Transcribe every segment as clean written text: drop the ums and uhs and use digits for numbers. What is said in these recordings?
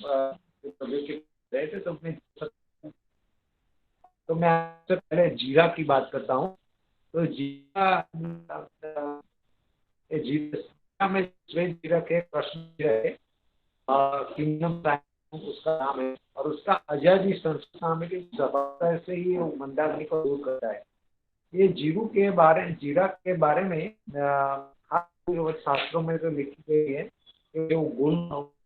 रहे थे तो मैं आपसे पहले जीरा की बात करता हूँ। तो जीरा जीरा में श्वेत जीरा के कृष्ण जीरा है, किंगडम टाइम उसका नाम है, और उसका अजय जी संस्कृत नाम है कि सफलता से ही वो मंदाग्नि को दूर करता है। ये जीरा के बारे में शास्त्रों में तो लिखी गई है कि जो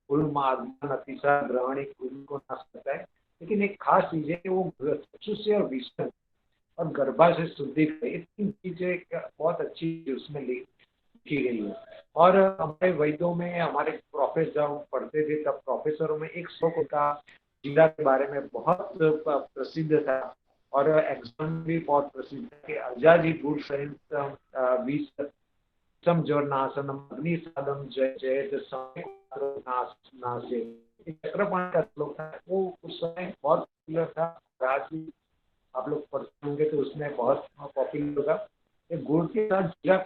गुल मादन अतिशय ग्रहणी को नाश करता है, लेकिन एक खास चीज है कि वो चक्षु से और विषय और गर्भा से शुद्धि ये तीन चीजें बहुत अच्छी उसमें लिखी गई है। और हमारे वैद्यों में हमारे प्रोफेसर जब हम पढ़ते थे तब प्रोफेसरों में एक श्लोक का जीरा के बारे में बहुत प्रसिद्ध था, और एग्जाम भी बहुत प्रसिद्ध है कि अजाजी गुड़ सहित विष सम जोर नाशनम अग्नि साधम जय जयत नाशे। चक्रपाणी का श्लोक था, वो उस समय बहुत पॉपुलर था। आज भी आप लोग पढ़ते होंगे तो उसमें बहुत पॉपुलर होगा। ये गुड़ के साथ जीरा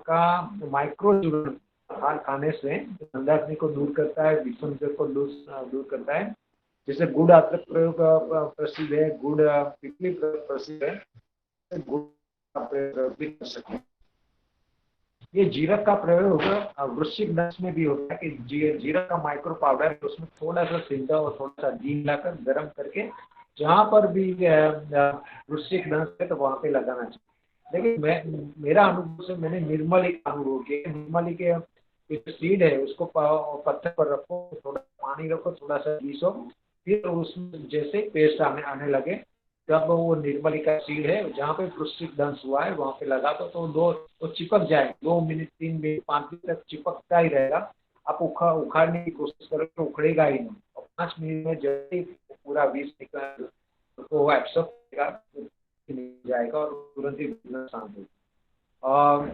का माइक्रो चूर्ण खाने से मंदाग्नि को दूर करता है, विषमजल को दूर करता है। जैसे गुड़ अदरक प्रयोग प्रसिद्ध है, गुड़ पिपली प्रसिद्ध है, गुड़ का प्रयोग भी कर सकते हैं। ये जीरक का प्रयोग वृश्चिक दंश में भी होता है कि जीरक का माइक्रो पाउडर है, उसमें थोड़ा सा सिंधा और थोड़ा सा घी मिलाकर गर्म करके जहाँ पर भी वृश्चिक दंश है तो वहाँ पे लगाना चाहिए। लेकिन मेरा अनुभव से मैंने निर्मली का अनुभव किया। निर्मली के जो सीड है उसको पत्थर पर रखो, थोड़ा पानी रखो, थोड़ा सा घी सो, फिर उसमें जैसे पेस्ट आने लगे तब वो निर्मली का सीड है जहाँ पे वृश्चिक दंश हुआ है वहाँ पे लगा दो, तो वो चिपक जाए। 2 मिनट 3 मिनट 5 मिनट तक चिपकता ही रहेगा। आप उखाड़ने की कोशिश करोगे तो उखड़ेगा ही नहीं, और 5 मिनट में जैसे ही पूरा विष निकल तो एब्सॉर्ब जाएगा और तुरंत ही शांत होगा। और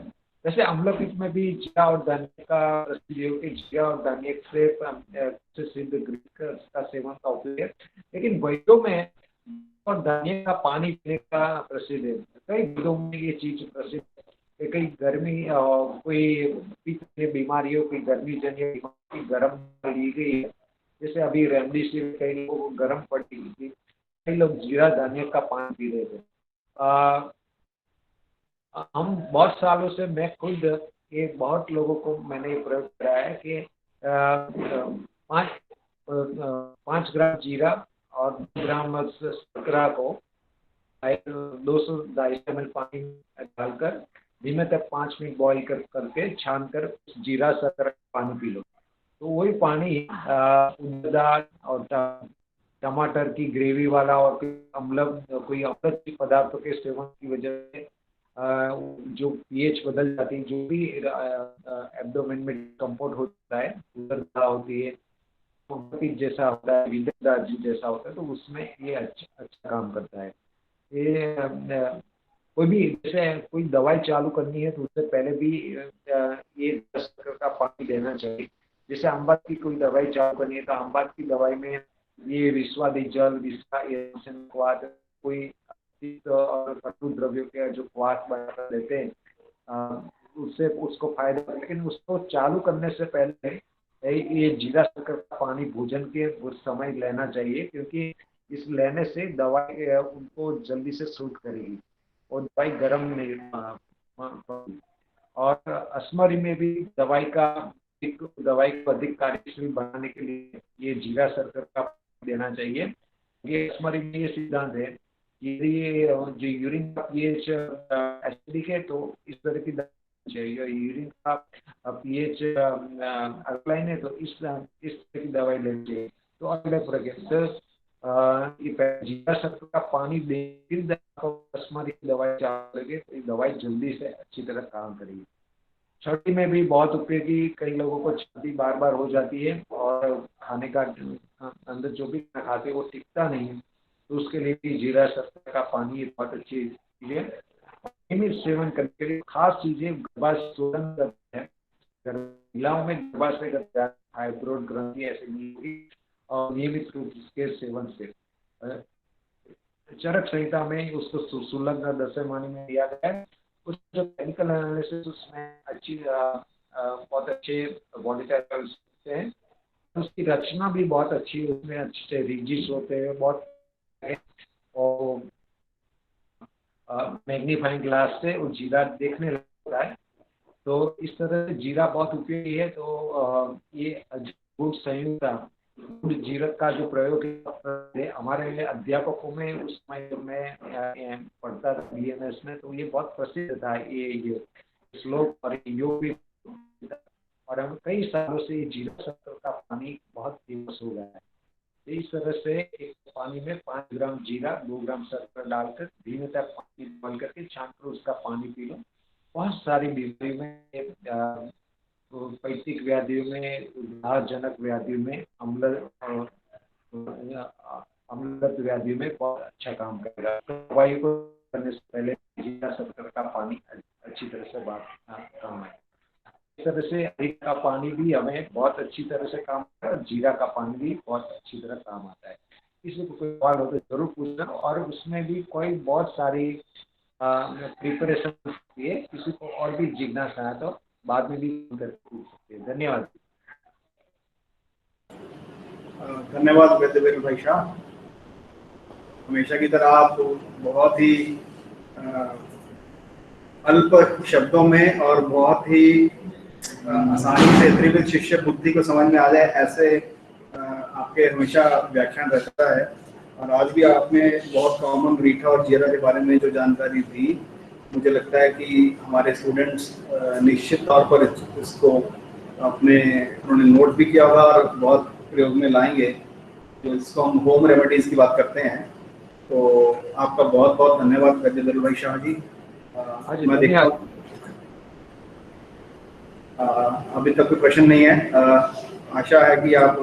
जैसे अम्लपित्त में भी जीरा और धनिया का प्रसिद्ध है कि जीरा और धनिया से सिद्ध ग्रीक का सेवन का उपयोग है, लेकिन वैद्यों में और धनिया का पानी पीने का प्रसिद्ध है। कई वैद्यों में ये चीज प्रसिद्ध है। कई गर्मी कोई पित्त बीमारियों की गर्मी जन्य बीमारी गर्म ली गई है, जैसे अभी रेमडेसिविर कई लोगों को गर्म पड़ी थी, कई लोग जीरा धनिया का पानी पी रहे थे। हम बहुत सालों से मैं खुद ये बहुत लोगों को मैंने ये प्रयोग कराया है कि 5 ग्राम जीरा और 2 ग्राम शर्करा को 200-250 ml पानी में डालकर धीमे तक 5 मिनट बॉईल करके छान कर जीरा शर्करा पानी पी लो, तो वही पानी दाल और टमाटर की ग्रेवी वाला और कोई अम्ल पदार्थों के सेवन की वजह से जो पीएच बदल जाती है, जो भी एब्डोमेन में कंपोर्ट होता है, उदरता होती है, जैसा होता है, विंदरदाजी जैसा होता है, तो उसमें ये अच्छा काम करता है। ये कोई भी जैसे कोई दवाई चालू करनी है तो उससे पहले भी ये 10 का पानी देना चाहिए। जैसे अम्बात की कोई दवाई चालू करनी है तो अम्बात की दवाई में ये विश्वादी जल क्वाथ कोई और कटु द्रव्यों के जो क्वाथ बना देते हैं उससे उसको फायदा, लेकिन उसको चालू करने से पहले ये जीरा शक्कर का पानी भोजन के उस समय लेना चाहिए, क्योंकि इस लेने से दवाई उनको जल्दी से सूट करेगी और दवाई गर्म नहीं। और अस्मरी में भी दवाई को अधिक कार्यशील बनाने के लिए ये जीरा शक्कर का देना चाहिए। ये अस्मरी में ये सिद्धांत है यदि जो यूरिन का पीएच एसिडिक है तो इस तरह की चाहिए, यूरिन का पीएच अल्कलाइन है तो इस तरह की दवाई लेनी चाहिए। तो अलग फर्क है। तो जीरा शक्कर का पानी दे फिर की दवाई चालू लगे तो दवाई जल्दी से अच्छी तरह काम करेगी। छाती में भी बहुत उपयोगी, कई लोगों को छाती बार बार हो जाती है और खाने का अंदर जो भी खाते वो टिकता नहीं है, तो उसके लिए भी जीरा शक्कर का पानी बहुत अच्छी चीज है। नियमित सेवन करने के लिए खास चीजें गर्भाशोधन करते हैं, महिलाओं में गर्भाशय करता है, फाइब्रोड ग्रंथि ऐसे नहीं, और नियमित रूप के सेवन से चरक संहिता में उसको सुलग दशमानी में दिया गया है। कुछ जो केमिकल एनालिसिस उसमें अच्छी बहुत अच्छे हैं। उसकी रचना भी बहुत अच्छी है, उसमें अच्छे रिजिस होते हैं बहुत, और मैग्नीफाइंग ग्लास से वो जीरा देखने लगता है। तो इस तरह से जीरा बहुत उपयोगी है। तो ये गुड़ संयुक्त गुड़ जीरक का जो प्रयोग है हमारे अध्यापकों में, उस समय जब मैं पढ़ता था BMS में, तो ये बहुत प्रसिद्ध था ये श्लोक और योग भी। और हम कई सालों से ये जीरा शक्कर का पानी बहुत फेमस हो गया है। तो इस तरह से एक पानी में 5 ग्राम जीरा 2 ग्राम शक्कर डालकर धीमे तक पानी उबाल करके छान कर उसका पानी पी लो। बहुत सारी बीमारियों में, पैतिक व्याधियों में, उदारजनक व्याधियों में, अम्लत्व व्याधियों में बहुत अच्छा काम करेगा। दवाई को करने से पहले जीरा शक्कर का पानी अच्छी तरह से काम है। इस तरह से अदरक का पानी भी हमें बहुत अच्छी तरह से काम आता है और जीरा का पानी भी बहुत अच्छी तरह काम आता है। किसी को कोई सवाल हो तो जरूर पूछना। और उसमें भी कोई बहुत सारी प्रिपरेशन होती है, किसी को और भी जिज्ञासा है तो बाद में भी करके पूछ सकते हैं। धन्यवाद। धन्यवाद वैद्यवीर भाई शाह। हमेशा की तरह आप बहुत ही अल्प शब्दों में और बहुत ही आसानी से त्रिविध शिष्य बुद्धि को समझ में आ जाए ऐसे आपके हमेशा व्याख्यान रहता है। और आज भी आपने बहुत कॉमन रीठा और जीरा के बारे में जो जानकारी दी, मुझे लगता है कि हमारे स्टूडेंट्स निश्चित तौर पर इसको उन्होंने नोट भी किया होगा और बहुत प्रयोग में लाएंगे। जो इसको हम होम रेमेडीज़ की बात करते हैं। तो आपका बहुत बहुत धन्यवाद वैद्यवीर भाई शाह जी। मैं देखता हूँ अभी तक कोई प्रश्न नहीं है। आशा है कि आप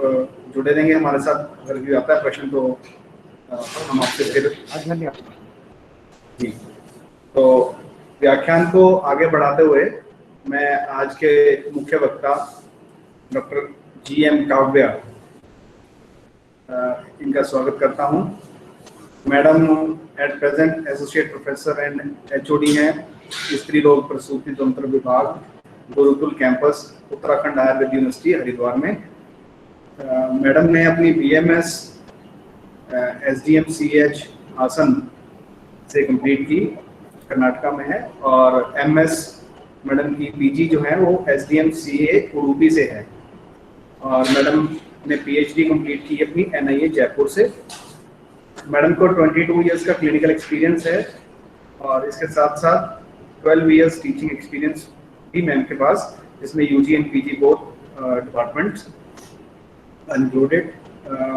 जुड़े रहेंगे हमारे साथ। अगर भी आता है प्रश्न तो हम आपसे फिर जी। तो व्याख्यान को आगे बढ़ाते हुए मैं आज के मुख्य वक्ता डॉक्टर GM काव्या इनका स्वागत करता हूं। Madam at present associate professor and HOD हैं स्त्री रोग प्रसूति तंत्र विभाग, गुरुकुल कैंपस, उत्तराखंड आयुर्वेद यूनिवर्सिटी हरिद्वार में। मैडम ने अपनी BMS SDMCH आसन से कंप्लीट की, कर्नाटका में है। और MS मैडम की PG जो है वो SDMCA उडुपी से है। और मैडम ने PhD कंप्लीट की अपनी NIA जयपुर से। मैडम को 22 इयर्स का क्लिनिकल एक्सपीरियंस है और इसके साथ साथ 12 इयर्स टीचिंग एक्सपीरियंस भी मैम के पास, जिसमें UG and PG both departments included.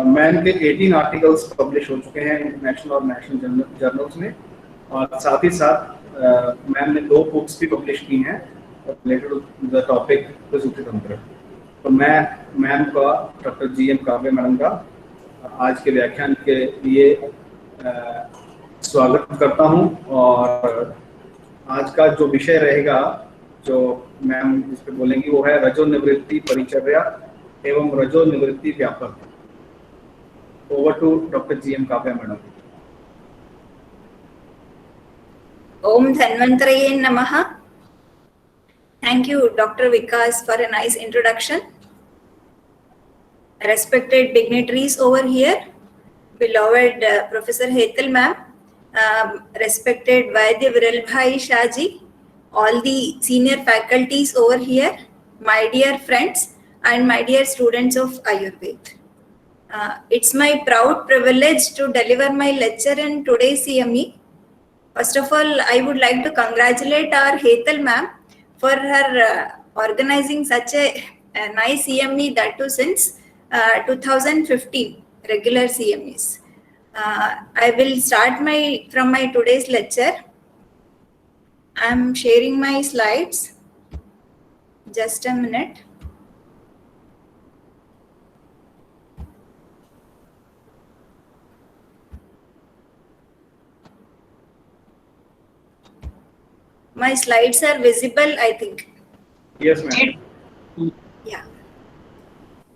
Ma'am के 18 आर्टिकल्स पब्लिश हो चुके हैं इंटरनेशनल और नेशनल जर्नल्स में। और साथ ही साथ मैम ने 2 बुक्स भी पब्लिश की हैं रिलेटेड टू द टॉपिक प्रसूति तंत्र। तो मैं मैम का, डॉक्टर GM काव्या मैडम का आज के व्याख्यान के लिए स्वागत करता हूं। और आज का जो विषय रहेगा, जो मैम इस पर बोलेंगी, वो है रजो निवृत्ति परिचर्या एवं रजो निवृत्ति व्यापक। Over to doctor GM Kavya madam. ओम धन्वंतरये नमः। Thank you, Dr. Vikas, for a nice introduction. Respected dignitaries over here, beloved Professor Hetal ma'am, respected Vaidya Viral Bhai Shah ji, all the senior faculties over here, my dear friends and my dear students of Ayurveda. It's my proud privilege to deliver my lecture in today's CME. First of all, I would like to congratulate our Hetal ma'am for her organizing such a nice CME, that too since 2015 regular CMEs. I will start from my today's lecture. I am sharing my slides. Just a minute. My slides are visible, I think. Yes, ma'am. Yeah.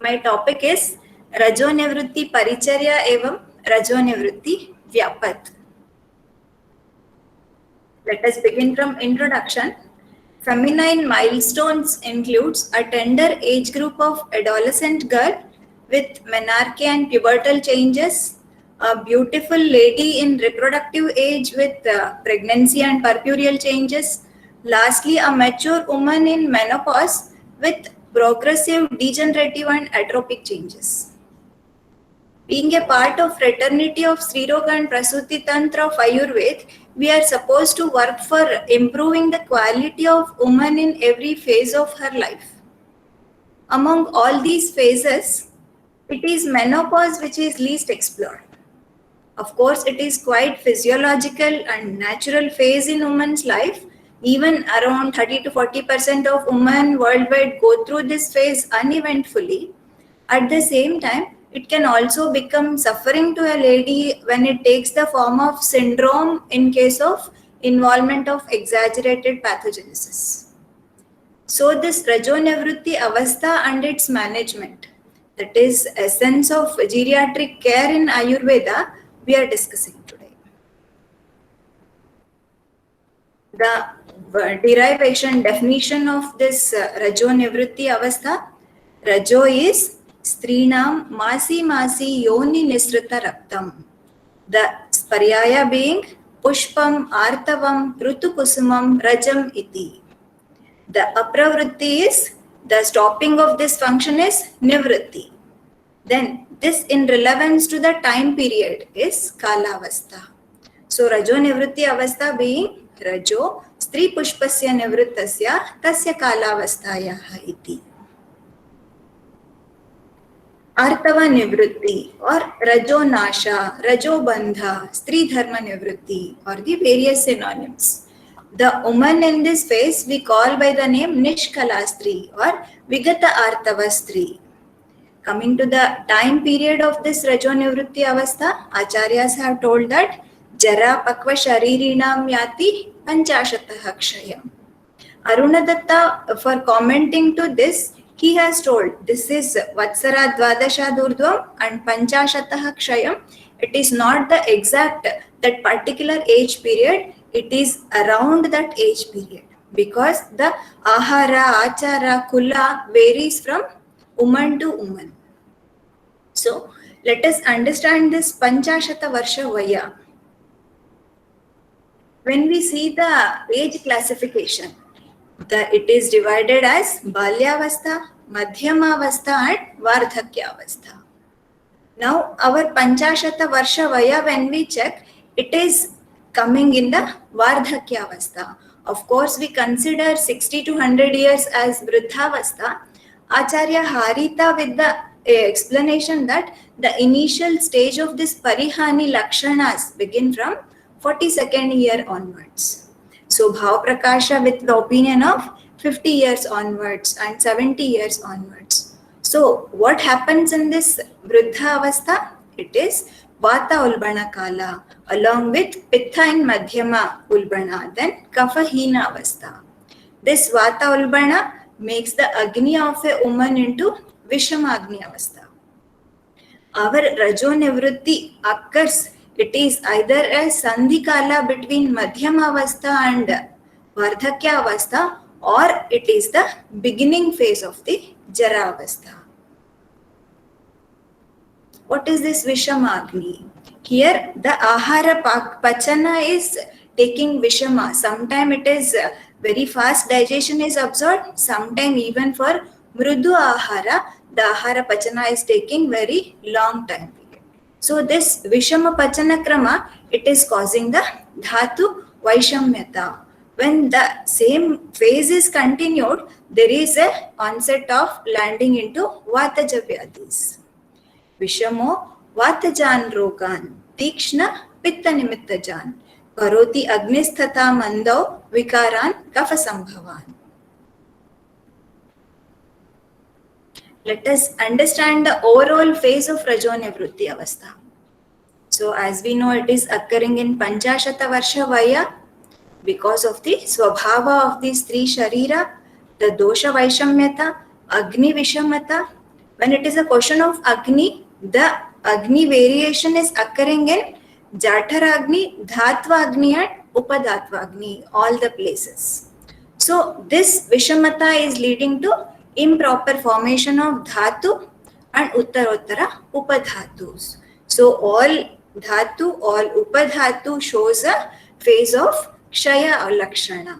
My topic is Rajo Nivritti Paricharya evam Rajo Nivritti Vyapat. Let us begin from introduction. Feminine milestones includes a tender age group of adolescent girl with menarche and pubertal changes, a beautiful lady in reproductive age with pregnancy and purpureal changes, lastly a mature woman in menopause with progressive degenerative and atropic changes. Being a part of fraternity of Sri Roga and Prasuti Tantra of Ayurveda, we are supposed to work for improving the quality of woman in every phase of her life. Among all these phases, it is menopause which is least explored. Of course, it is quite physiological and natural phase in woman's life. Even around 30 to 40% of women worldwide go through this phase uneventfully. At the same time, it can also become suffering to a lady when it takes the form of syndrome in case of involvement of exaggerated pathogenesis. So this Rajonivritti Avastha and its management, that is essence of geriatric care in Ayurveda, we are discussing today. The derivation definition of this Rajonivritti Avastha, Rajo is Strinam Masi Masi Yoni Nisrita Raktam. The Sparyaya being Pushpam Artavam Rutukusumam Rajam Iti. The Apravritti is, the stopping of this function is Nivritti. Then this in relevance to the time period is Kalavastha. So Rajo Nivritti Avastha being Rajo Stri Pushpasya Nivrittasya Tasya Kalavasthayaha iti. Artava Nivritti or Rajo Nasha, Rajo Bandha, Stri Dharma Nivritti or the various synonyms. The woman in this phase we call by the name Nishkalastri or Vigata Artavastri. Coming to the time period of this Rajonivritti Avastha, Acharyas have told that Jara Pakva Sharirinam Yati Panchashataha Kshayam. Arunadatta, for commenting to this, he has told this is Vatsara Dvadasha Durdvam and Panchashataha Kshayam. It is not the exact that particular age period, it is around that age period because the Ahara, Achara, Kula varies from woman to woman. So let us understand this Panchashata Varsha Vaya. When we see the age classification, it is divided as Balyavastha, Madhyamavastha and Vardhakyavastha. Now our Panchashata Varsha Vaya, when we check, it is coming in the Vardhakyavastha. Of course, we consider 60 to 100 years as Vruddhavastha. Acharya Harita with the explanation that the initial stage of this Parihani Lakshanas begin from 42nd year onwards. So Bhav Prakasha with the opinion of 50 years onwards and 70 years onwards. So what happens in this Vruddha Avastha? It is Vata Ulbana Kala along with Pittha and Madhyama Ulbana, then Kapha Hina Avastha. This Vata Ulbana makes the Agni of a woman into Vishama Agni Avastha. Our Rajo Nivritti occurs, it is either a Sandhi Kala between Madhyama Avastha and Vardhakya Avastha or it is the beginning phase of the Jara Avastha. What is this Vishama Agni? Here the Ahara Pachana is taking Vishama. Sometime it is very fast digestion is observed, sometime even for Mrudu Ahara, the Ahara Pachana is taking very long time period. So this Vishama Pachana Krama, it is causing the Dhatu Vaishamyata. When the same phase is continued, there is a onset of landing into Vataja Vyadhis. Vishamo Vatajan Rogan Tikshna Pitta Nimittajan Karoti Agnisthatha Mando Vikaran Kapha Sambhavan. Let us understand the overall phase of Rajonivritti Avastha. So as we know, it is occurring in Panchashata Varsha Vaya because of the Swabhava of these three Sharira, the Dosha Vaishamyata, Agni Vishamata. When it is a question of Agni, the Agni variation is occurring in Jataragni, Dhatvagni and Upadhatvagni, all the places. So this Vishamata is leading to improper formation of Dhatu and Uttarottara Upadhatus. So all dhatu, all Upadhatu shows a phase of Kshaya Lakshana.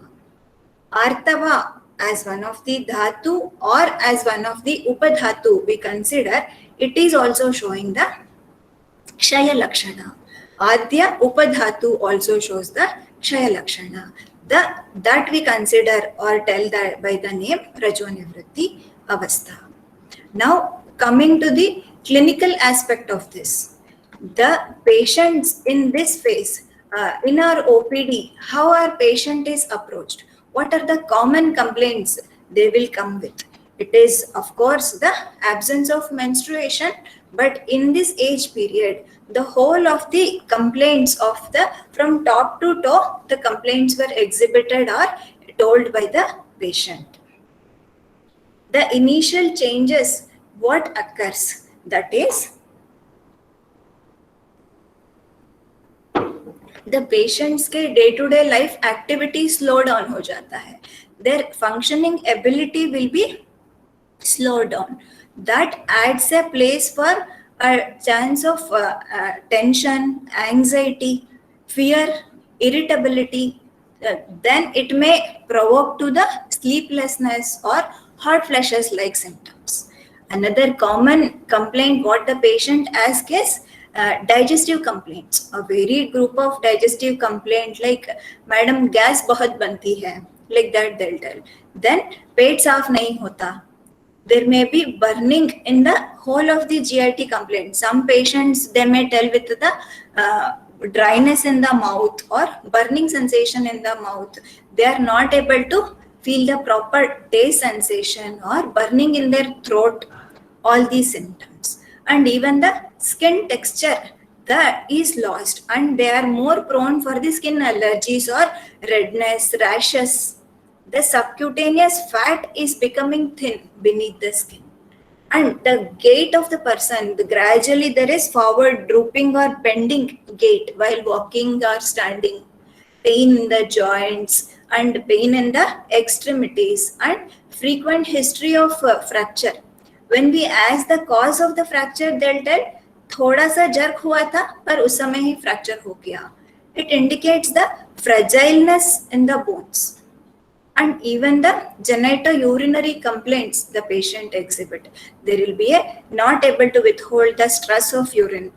Artava as one of the dhatu or as one of the Upadhatu we consider, it is also showing the Kshaya Lakshana. Adya Upadhatu also shows the Kshaya Lakshana. That we consider or tell that by the name Rajonivritti Avastha. Now coming to the clinical aspect of this, the patients in this phase, in our OPD, how our patient is approached, what are the common complaints they will come with? It is of course the absence of menstruation, but in this age period, the whole of the complaints of the from top to toe, the complaints were exhibited or told by the patient. The initial changes, what occurs? That is, the patients के day-to-day life activity slow down हो जाता है. Their functioning ability will be slowed down. That adds a place for a chance of tension, anxiety, fear, irritability. Then it may provoke to the sleeplessness or hot flashes like symptoms. Another common complaint what the patient asks is digestive complaints. A varied group of digestive complaints like madam gas बहुत बनती है, like that they'll tell. Then पेट साफ नहीं होता. There may be burning in the whole of the GIT complaint. Some patients, they may tell with the dryness in the mouth or burning sensation in the mouth. They are not able to feel the proper taste sensation or burning in their throat, all these symptoms. And even the skin texture that is lost, and they are more prone for the skin allergies or redness, rashes. The subcutaneous fat is becoming thin beneath the skin, and the gait of the person, gradually there is forward drooping or bending gait while walking or standing, pain in the joints and pain in the extremities, and frequent history of fracture. When we ask the cause of the fracture, they'll tell थोड़ा सा jerk हुआ था पर उस समय ही fracture हो गया. It indicates the fragileness in the bones. And even the genitourinary complaints the patient exhibit. There will be a not able to withhold the stress of urine.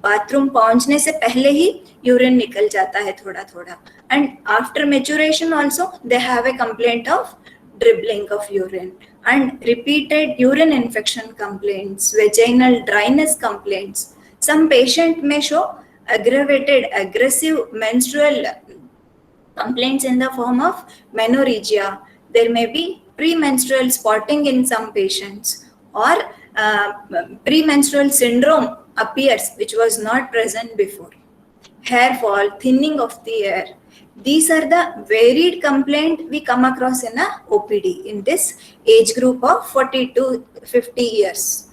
Bathroom पहुंचने से पहले ही urine निकल जाता है थोड़ा थोड़ा. And after maturation also they have a complaint of dribbling of urine and repeated urine infection complaints, vaginal dryness complaints. Some patient may show aggravated aggressive menstrual complaints in the form of menorrhagia. There may be premenstrual spotting in some patients, or premenstrual syndrome appears which was not present before. Hair fall, thinning of the hair. These are the varied complaints we come across in a OPD in this age group of 40 to 50 years.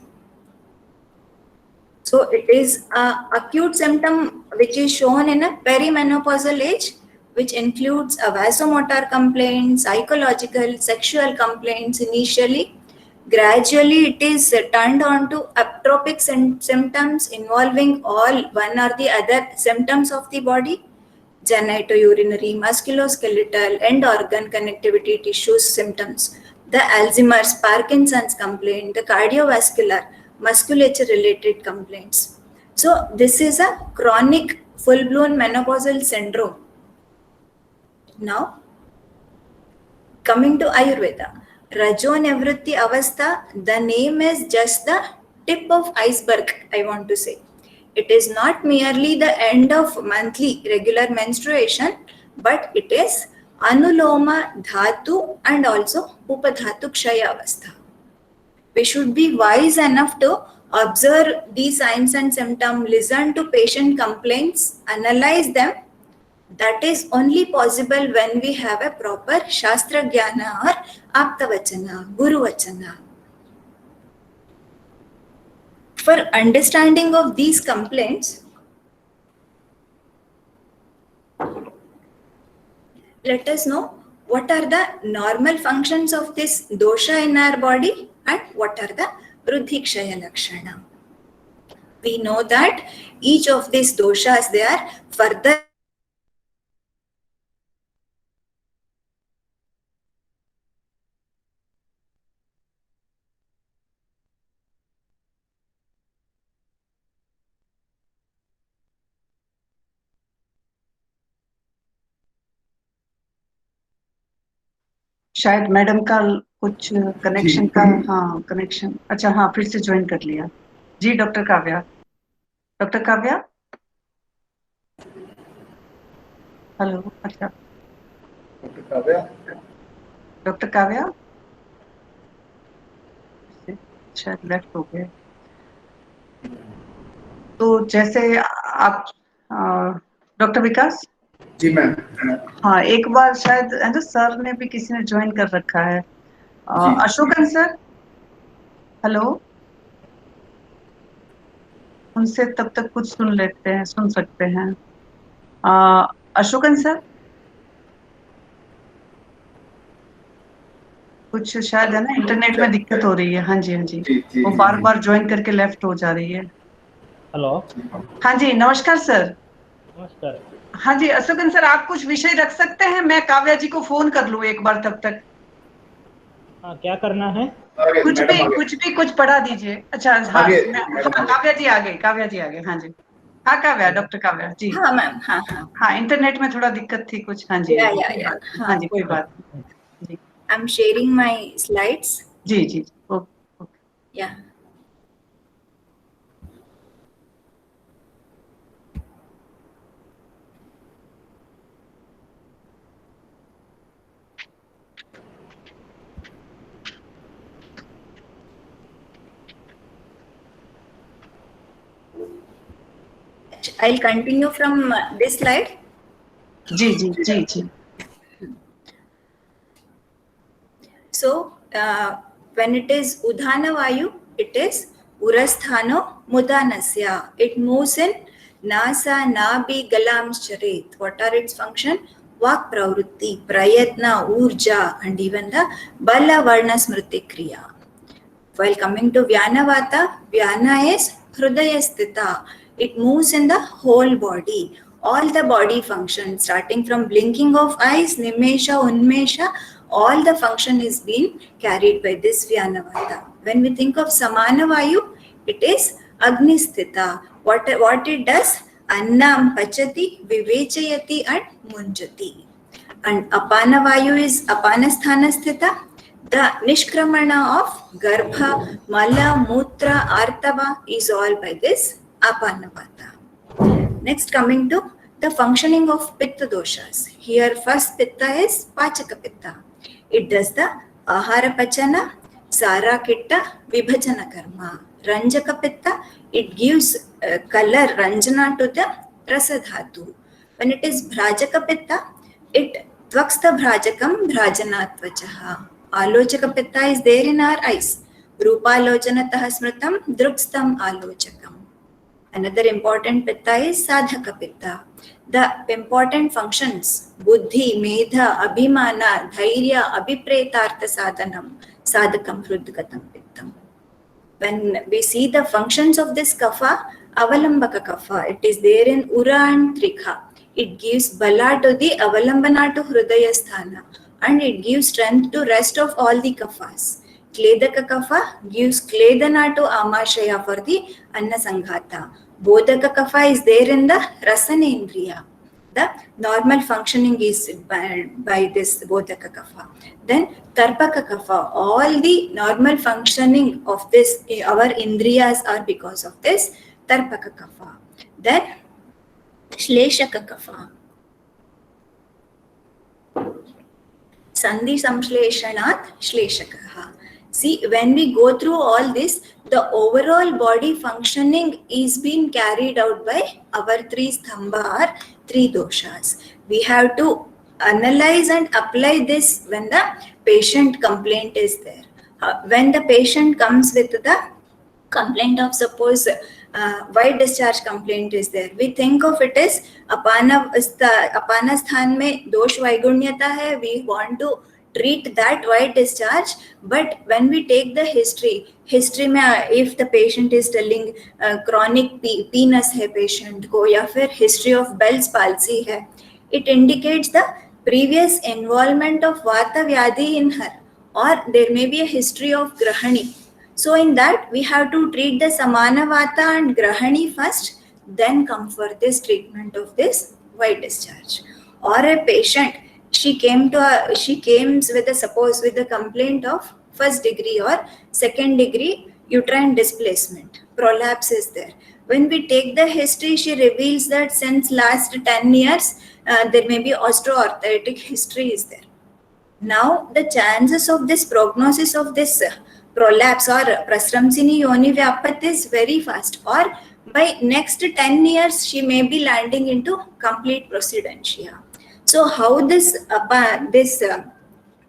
So it is an acute symptom which is shown in a perimenopausal age, which includes a vasomotor complaints, psychological, sexual complaints initially. Gradually it is turned on to atropic symptoms involving all one or the other symptoms of the body. Genitourinary, musculoskeletal, and organ connectivity tissues symptoms, the Alzheimer's, Parkinson's complaint, the cardiovascular, musculature related complaints. So this is a chronic full-blown menopausal syndrome. Now, coming to Ayurveda, Rajonivritti Avastha, the name is just the tip of iceberg, I want to say. It is not merely the end of monthly regular menstruation, but it is Anuloma Dhatu and also Upadhatu Kshaya Avastha. We should be wise enough to observe these signs and symptoms, listen to patient complaints, analyze them. That is only possible when we have a proper Shastra Jnana or Aptavachana, Guru Vachana. For understanding of these complaints, let us know what are the normal functions of this dosha in our body and what are the Vruddhi Kshaya Lakshana. We know that each of these doshas, they are further शायद madam का कुछ connection का, हाँ connection, अच्छा हाँ फिर से join कर लिया जी। Doctor Kavya, doctor Kavya, hello, अच्छा डॉक्टर काव्या, डॉक्टर काव्या शायद लेफ्ट हो गए। तो जैसे आप डॉक्टर विकास जी मैम, हाँ एक बार शायद है ना सर ने भी किसी ने ज्वाइन कर रखा है, अशोकन सर, हेलो, उनसे तब तक कुछ सुन लेते हैं, सुन सकते हैं। अशोकन सर कुछ शायद है ना इंटरनेट में दिक्कत हो रही है। हाँ जी, हाँ जी, वो बार बार ज्वाइन करके लेफ्ट हो जा रही है। हेलो, हाँ जी, नमस्कार सर। नमस्कार। हाँ जी अशोकन सर, आप कुछ विषय रख सकते हैं, मैं काव्या जी को फोन कर लूँ एक बार तब तक। हाँ, क्या करना है? कुछ पढ़ा दीजिए। अच्छा हाँ, काव्या जी आ गई, काव्या जी आ गई। हाँ जी, हाँ काव्या, डॉक्टर काव्या जी। हाँ मैम, हाँ हाँ हाँ इंटरनेट में थोड़ा दिक्कत थी कुछ। हाँ जी, हाँ जी, कोई बात नहीं जी। I'm sharing my slides. जी जी, okay, Yeah. I'll continue from this slide. जी जी जी जी। So when it is udhana vayu, it is urasthano mudanasya. It moves in nasa, nabi, galam, charit. What are its function? Vak pravrutti, prayatna, urja, and even the bala varna smriti kriya. While coming to Vyanavata, Vyana is Hrudaya Sthita. It moves in the whole body. All the body functions, starting from blinking of eyes, Nimesha, Unmesha, all the function is being carried by this Vyanavata. When we think of Samanavayu, it is Agni Sthita. What it does? Annam Pachati, Vivechayati and Munjati. And Apanavayu is Apanasthana Sthita. The nishkramana of garbha, mala, mutra, artava is all by this apanavata. Next, coming to the functioning of pitta doshas. Here first pitta is pachaka pitta. It does the ahara pachana, sara kitta, vibhajana karma. Ranjaka pitta, it gives color ranjana to the rasadhatu. When it is bhrajaka pitta, it tvaksta bhrajakam bhrajanatvachaha. Alochaka pitta is there in our eyes. Rupalojanatah smritam drugstam alochakam. Another important pitta is sadhaka pitta. The important functions, buddhi, medha, abhimana, dhairya, abhipretartha sadhanam, sadhakam hrudgatam pittam. When we see the functions of this kapha, avalambaka kapha, it is there in ura and trikha. It gives bala to the avalambana to hrudaya sthana, and it gives strength to rest of all the kaphas. Kledaka kapha gives kledana to amashaya for the anna sanghata. Bodhaka kapha is there in the rasanendriya. The normal functioning is by this bodhaka kapha. Then tarpaka kapha, all the normal functioning of this, our indriyas are because of this tarpaka kapha. Then shleshaka kapha. Sandhi samshleshanat shleshakaha. See, when we go through all this, the overall body functioning is being carried out by our three stambha or three doshas. We have to analyze and apply this when the patient complaint is there. When the patient comes with the complaint of, suppose, white discharge complaint is there, we think of it as apana sthan mein dosh vaigunyata hai, we want to treat that white discharge. But when we take the history में if the patient is telling chronic penis है patient को या फिर history of Bell's palsy है, it indicates the previous involvement of Vata Vyadhi in her, or there may be a history of Grahani. So in that we have to treat the Samana Vata and Grahani first, then come for this treatment of this white discharge. Or a patient, she came with a complaint of first degree or second degree uterine displacement. Prolapse is there. When we take the history, she reveals that since last 10 years, there may be osteoarthritic history is there. Now, the chances of this prognosis of this prolapse or prasramsini yoni vyapat is very fast, or by next 10 years, she may be landing into complete procedentia. So how this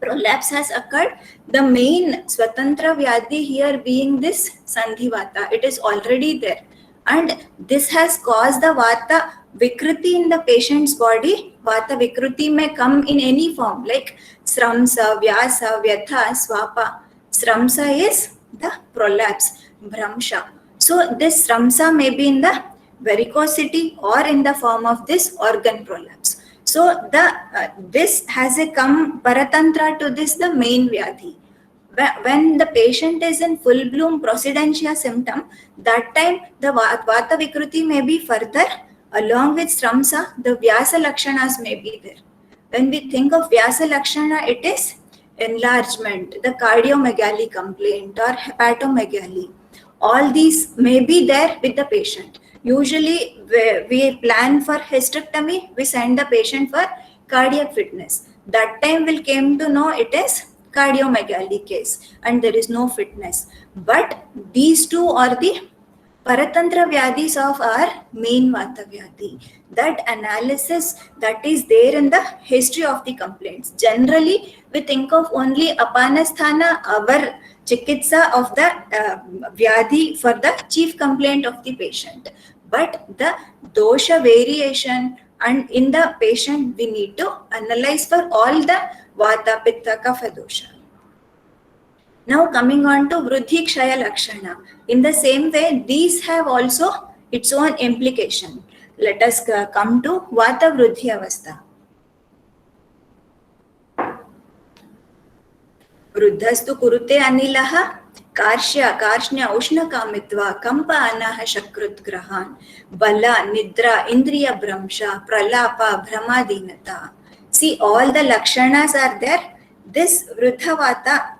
prolapse has occurred? The main Swatantra Vyadhi here being this Sandhivata. It is already there. And this has caused the Vata Vikruti in the patient's body. Vata Vikruti may come in any form like Sramsa, Vyasa, Vyatha, Swapa. Sramsa is the prolapse, Bhramsha. So this Sramsa may be in the varicosity or in the form of this organ prolapse. So this has a come paratantra to this, the main Vyadhi. When the patient is in full bloom procedentia symptom, that time the Vata Vikruti may be further. Along with Sramsa, the Vyasa Lakshanas may be there. When we think of Vyasa Lakshana, it is enlargement, the cardiomegaly complaint or hepatomegaly. All these may be there with the patient. Usually we plan for hysterectomy, we send the patient for cardiac fitness. That time we'll came to know it is cardiomegaly case and there is no fitness. But these two are the Paratantra Vyadhis of our main Vata Vyadhi. That analysis that is there in the history of the complaints. Generally, we think of only Apanasthana, our Chikitsa of the Vyadhi for the chief complaint of the patient. But the dosha variation and in the patient we need to analyze for all the Vata, Pitta, Kapha dosha. Now coming on to Vruddhi Kshaya Lakshana. In the same way, these have also its own implication. Let us come to Vata Vruddhi Avastha. Vruddhastu kurute anilaha karshnya ushna kamitva kampa anaha shakrut grahan bala nidra indriya bramsha pralapa brahmadinata. See, all the lakshanas are there. This Vruddha Vata,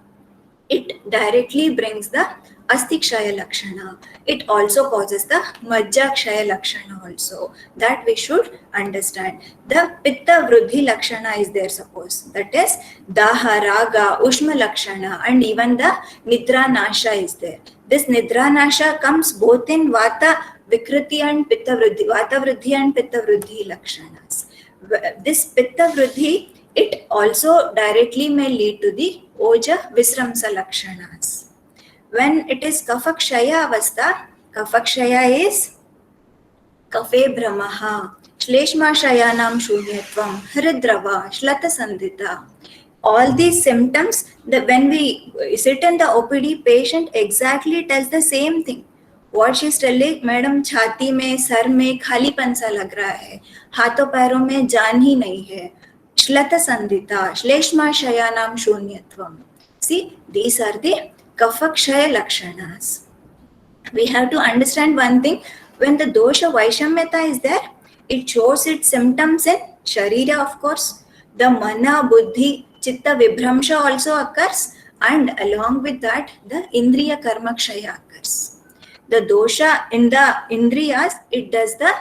it directly brings the Astikshaya Lakshana. It also causes the Majjakshaya Lakshana also. That we should understand. The Pitta Vruddhi Lakshana is there, suppose. That is Daha, Raga, Ushma Lakshana and even the Nidra Nasha is there. This Nidra Nasha comes both in Vata Vikruti and Pitta Vruddhi. Vata Vruddhi and Pitta Vruddhi Lakshanas. This Pitta Vruddhi, it also directly may lead to the Oja Visramsa Lakshanas. When it is Kapha Kshaya Avastha, Kapha Kshaya is Kafe Brahmaha, Shleshma Shayanam Shunyatvam, Hridrava, Shlata Sandhita. All these symptoms, when we sit in the OPD, patient exactly tells the same thing. What she is telling, Madam, छाती में, sir में खालीपन सा लग रहा है, हाथों पैरों में जान ही नहीं है, श्लथ संधिता, श्लेष्मा शयानाम शून्यत्वम. See, these are the Kapha Kshaya Lakshanas. We have to understand one thing. When the dosha Vaishamyata is there, it shows its symptoms in Sharira, of course. The Mana, Buddhi, Chitta Vibhramsha also occurs, and along with that, the Indriya Karma Kshaya occurs. The dosha in the Indriyas, it does the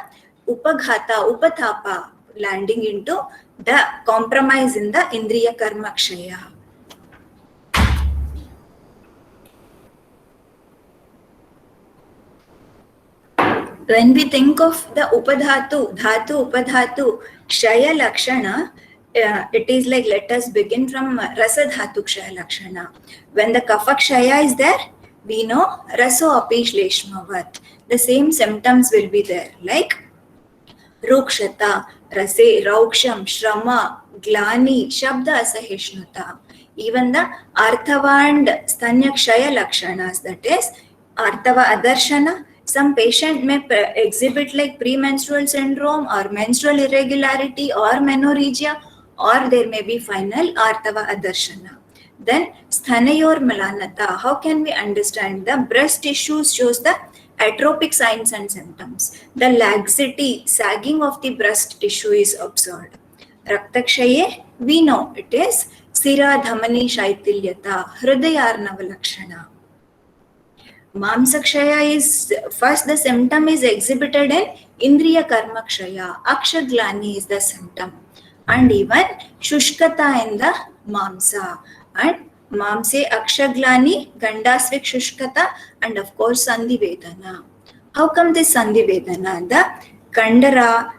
Upaghata, Upathapa, landing into the compromise in the Indriya Karma Kshaya. When we think of the Upadhatu, Dhatu, Upadhatu, Kshaya Lakshana, it is like, let us begin from Rasa Dhatu Kshaya Lakshana. When the Kapha Kshaya is there, we know Raso Api Shleshmavat. The same symptoms will be there, like Rukshata, Rase, Rauksham, Shrama, Glani, Shabda Asahishnuta. Even the Arthava and Stanyakshaya Lakshanas, that is Arthava Adarshana, some patient may exhibit like premenstrual syndrome or menstrual irregularity or menorrhagia, or there may be final Arthava Adarshana. Then Sthanayor Malanata, how can we understand? The breast tissues shows the atropic signs and symptoms. The laxity, sagging of the breast tissue is observed. Raktakshaye, we know it is Sira Dhamani Shaitilyata, Hridayarnava Lakshana. Mamsakshaya is, first the symptom is exhibited in Indriya Karmakshaya, Akshaglani is the symptom, and even Shushkata in the Mamsa, and Mamse Akshaglani, Gandasvik Shushkata, and of course Sandhi Vedana. How come this Sandhi Vedana? The Kandara,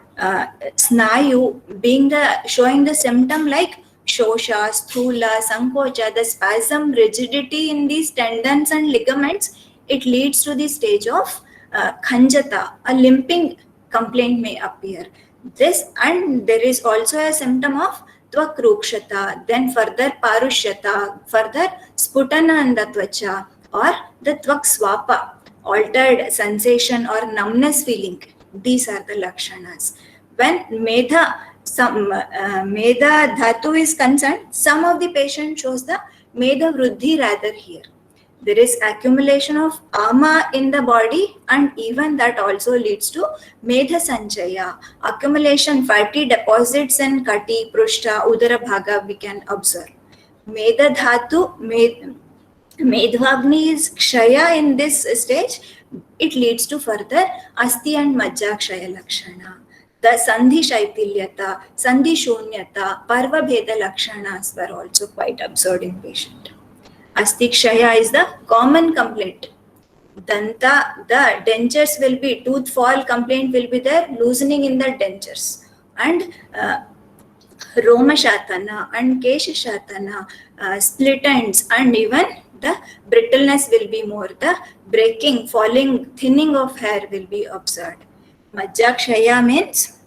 Snayu being showing the symptom like Shosha, Sthula, Sankocha, the spasm, rigidity in these tendons and ligaments, it leads to the stage of Khanjata, a limping complaint may appear. This, and there is also a symptom of Tvakrukshata, then further Parushyata, further Sputana and the Tvacha, or the Tvakswapa, altered sensation or numbness feeling. These are the Lakshanas. When Medha Dhatu is concerned, some of the patient shows the Medha Vruddhi rather here. There is accumulation of ama in the body, and even that also leads to Medha Sanchaya, accumulation, fatty deposits in Kati, Prushta, Udara Bhaga we can observe. Medha Dhatu, Medhavagni is Kshaya in this stage, it leads to further Asti and Majja Kshaya Lakshana. The Sandhi Shaitilyata, Sandhi Shunyata, Parva Bheda Lakshanas were also quite observed in patient. Astikshaya is the common complaint. Danta, the dentures will be, tooth fall complaint will be there, loosening in the dentures. And Roma Shatana and Kesha Shatana, split ends, and even the brittleness will be more. The breaking, falling, thinning of hair will be observed. Majjakshaya means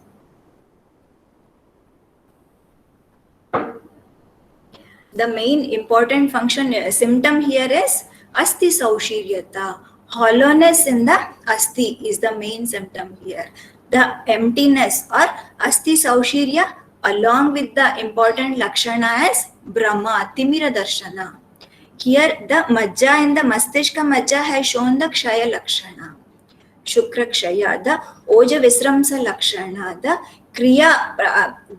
the main important function symptom here is Asti Saushiryata. Hollowness in the Asti is the main symptom here. The emptiness or Asti Saushirya along with the important Lakshana as Brahma, Timira Darshana. Here the Majja and the Mastishka Majja has shown the Kshaya Lakshana. Shukra Kshaya, the Oja Visramsa Lakshana, the Kriya,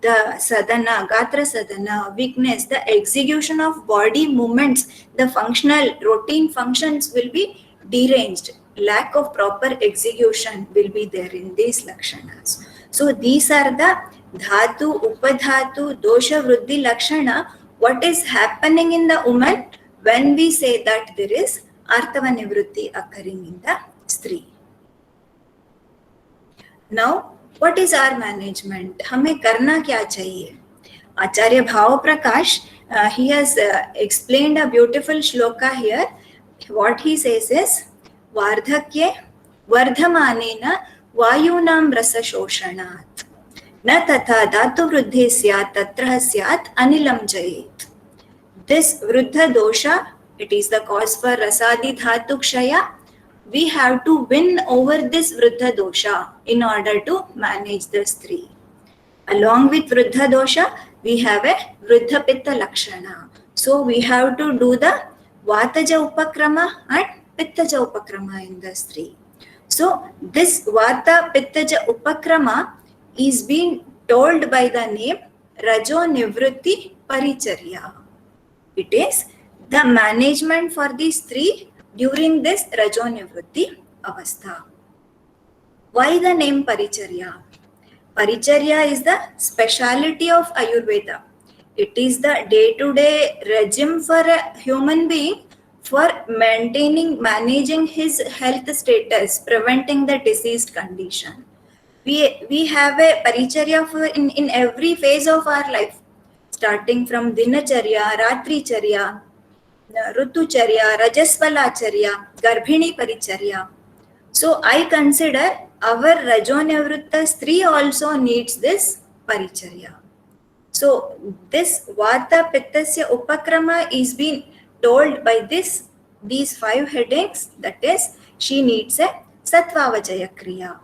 the Sadhana, Gatra Sadhana, weakness, the execution of body movements, the functional routine functions will be deranged. Lack of proper execution will be there in these Lakshanas. So these are the Dhatu, Upadhatu, Dosha, Vruddhi Lakshana. What is happening in the woman when we say that there is Arthava Nivrutti occurring in the Stree. Now, what is our management? हमें करना क्या चाहिए? Acharya Bhava Prakash, he has explained a beautiful shloka here. What he says is, Vardhakye Vardhamanena Vayunam Rasa Shoshanat Na Tatha Dhatu Vruddhi Syat Tatra Syat Anilam Jayet. This Vruddha Dosha, it is the cause for Rasadi Dhatu Kshaya. We have to win over this Vruddha Dosha in order to manage the Stree. Along with Vruddha Dosha, we have a Vruddha Pitta Lakshana. So we have to do the Vataja Upakrama and Pittaja Upakrama in the Stree. So this Vata Pittaja Upakrama is being told by the name Rajo Nivrutti Paricharya. It is the management for these three during this Rajo Nivrutti Avastha. Why the name Paricharya? Paricharya is the speciality of Ayurveda. It is the day-to-day regime for a human being for maintaining, managing his health status, preventing the diseased condition. We have a Paricharya for in every phase of our life, starting from Dinacharya, Ratricharya, Rutucharya, Rajasvalacharya, Garbhini Paricharya. So I consider our Rajo Nivrutta Stree also needs this Paricharya. So this Vata Pittasya Upakrama is being told by these 5 headings, that is, she needs a Satvavajaya Kriya.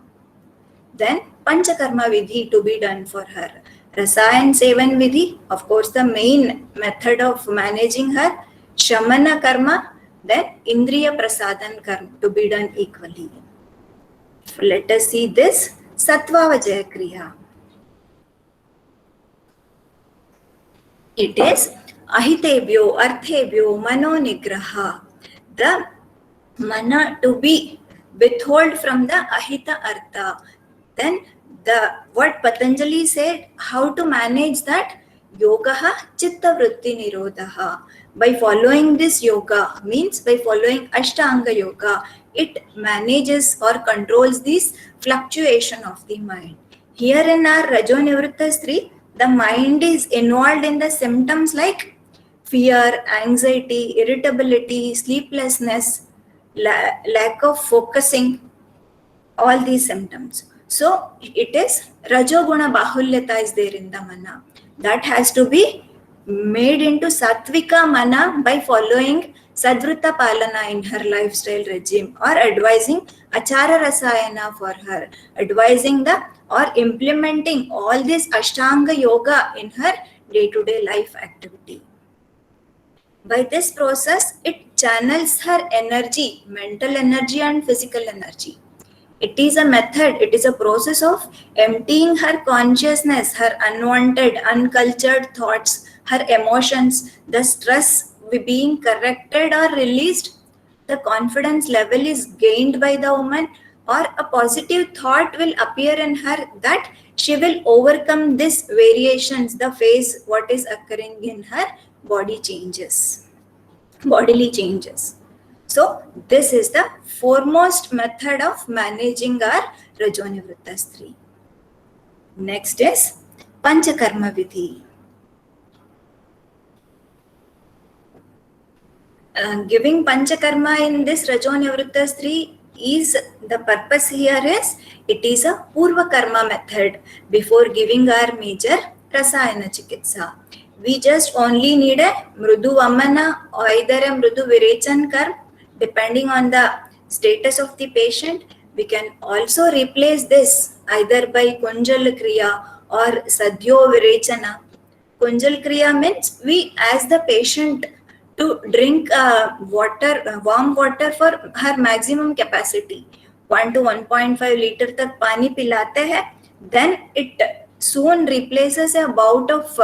Then Panchakarma Vidhi to be done for her. Rasayan Sevan Vidhi, of course the main method of managing her. Shamana Karma, then Indriya Prasadan Karma to be done equally. Let us see this Satvavajaya Kriya. It is Ahitebhyo, Arthebhyo, Mano Nigraha. The mana to be withhold from the Ahita Artha. Then what Patanjali said, how to manage that? Yogaha Chitta Vritti Nirodhaha. By following this yoga, means by following Ashtanga Yoga, it manages or controls this fluctuation of the mind. Here in our Rajonivritta Stri, the mind is involved in the symptoms like fear, anxiety, irritability, sleeplessness, lack of focusing, all these symptoms. So it is Rajoguna Bahulyata is there in the mana. That has to be made into Sattvika mana by following Sadvrutta Palana in her lifestyle regime, or advising Achara Rasayana for her, advising or implementing all this Ashtanga Yoga in her day-to-day life activity. By this process, it channels her energy, mental energy and physical energy. It is a method, it is a process of emptying her consciousness, her unwanted, uncultured thoughts, her emotions, the stress being corrected or released, the confidence level is gained by the woman, or a positive thought will appear in her that she will overcome these variations, the phase what is occurring in her bodily changes. So this is the foremost method of managing our Rajonivritta Stri. Next is Panchakarma Vidhi. Giving Panchakarma in this Rajonivritta Stri is, the purpose here is, it is a Purva Karma method before giving our major Rasayana Chikitsa. We just only need a Mrudu Vamana or either a Mrudu Virechan Karma, depending on the status of the patient. We can also replace this either by Kunjal Kriya or Sadhyo Virechana. Kunjal Kriya means we ask the patient to drink warm water for her maximum capacity. 1 to 1.5 liter tak pani pilate hai, then it soon replaces a bout of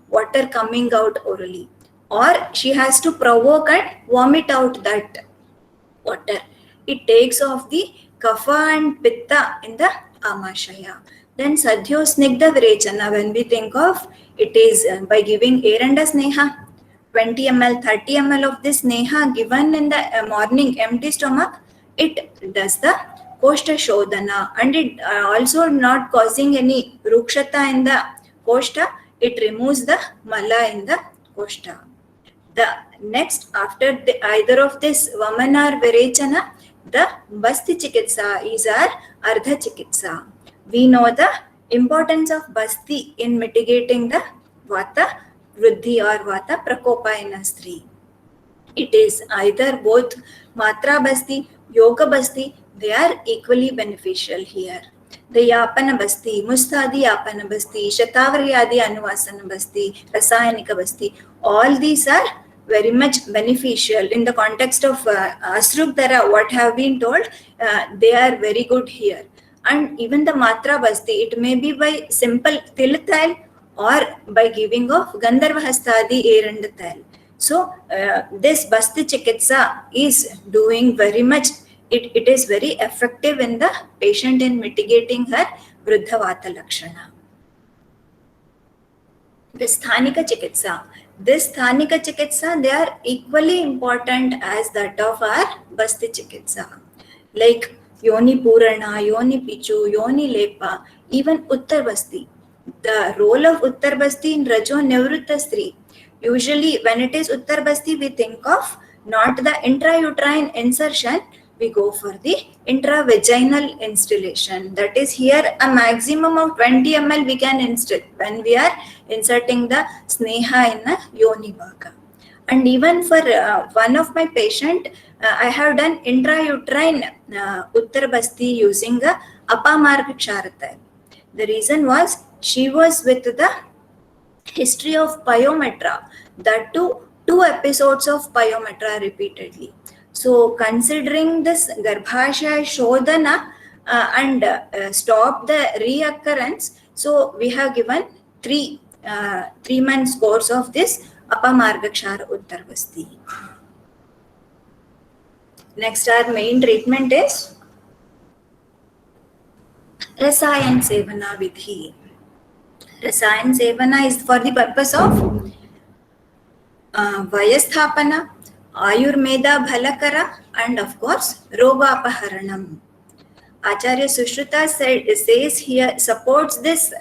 water coming out orally. Or she has to provoke and vomit out that water. It takes off the kapha and pitta in the amashaya. Then Sadhyo Snigdha Virechana, when we think of, it is by giving air and sneha. 20 ml, 30 ml of this neha given in the morning empty stomach, it does the Koshta Shodhana, and it also not causing any rukshata in the Koshta, it removes the mala in the Koshta. The next, after either of this Vamana or Virechana, the Basti Chikitsa is our Ardha Chikitsa. We know the importance of Basti in mitigating the Vata Vriddhi or Vata Prakopa in a Stri. It is either both Matra Basti, Yoga Basti, they are equally beneficial here. The Yapana Basti, Mustadi Yapana Basti, Shatavriyadi Anuvasana Basti, Rasayanika Basti, all these are very much beneficial in the context of Asrugdara, what have been told, they are very good here. And even the Matra Basti, it may be by simple Tilthal or by giving of Gandharva Hastadi air and Thal. So this Basti Chikitsa is doing very much, it is very effective in the patient in mitigating her Vriddha Vata Lakshana. This Sthanika Chikitsa, they are equally important as that of our Basti Chikitsa. Like Yoni Purana, Yoni Pichu, Yoni Lepa, even Uttar Basti. The role of Uttar Basti in Rajonivritta Stri, usually when it is Uttar Basti, we think of not the intrauterine insertion, we go for the intravaginal instillation. That is, here a maximum of 20 ml we can instill when we are inserting the sneha in the yoni bhaga. And even for one of my patient, I have done intrauterine Uttarbasti using a Apamarg Ksharatayal. The reason was she was with the history of pyometra, that too 2 episodes of pyometra repeatedly. So considering this Garbhashaya Shodhana and stop the reoccurrence, so we have given 3 months course of this Apamargakshara Uttarbasti. Next, our main treatment is Rasayan Sevana Vidhi. Rasayan Sevana is for the purpose of Vayasthapana, Ayurveda Bhalakara, and of course Rogapaharanam. Acharya Sushruta says here, supports this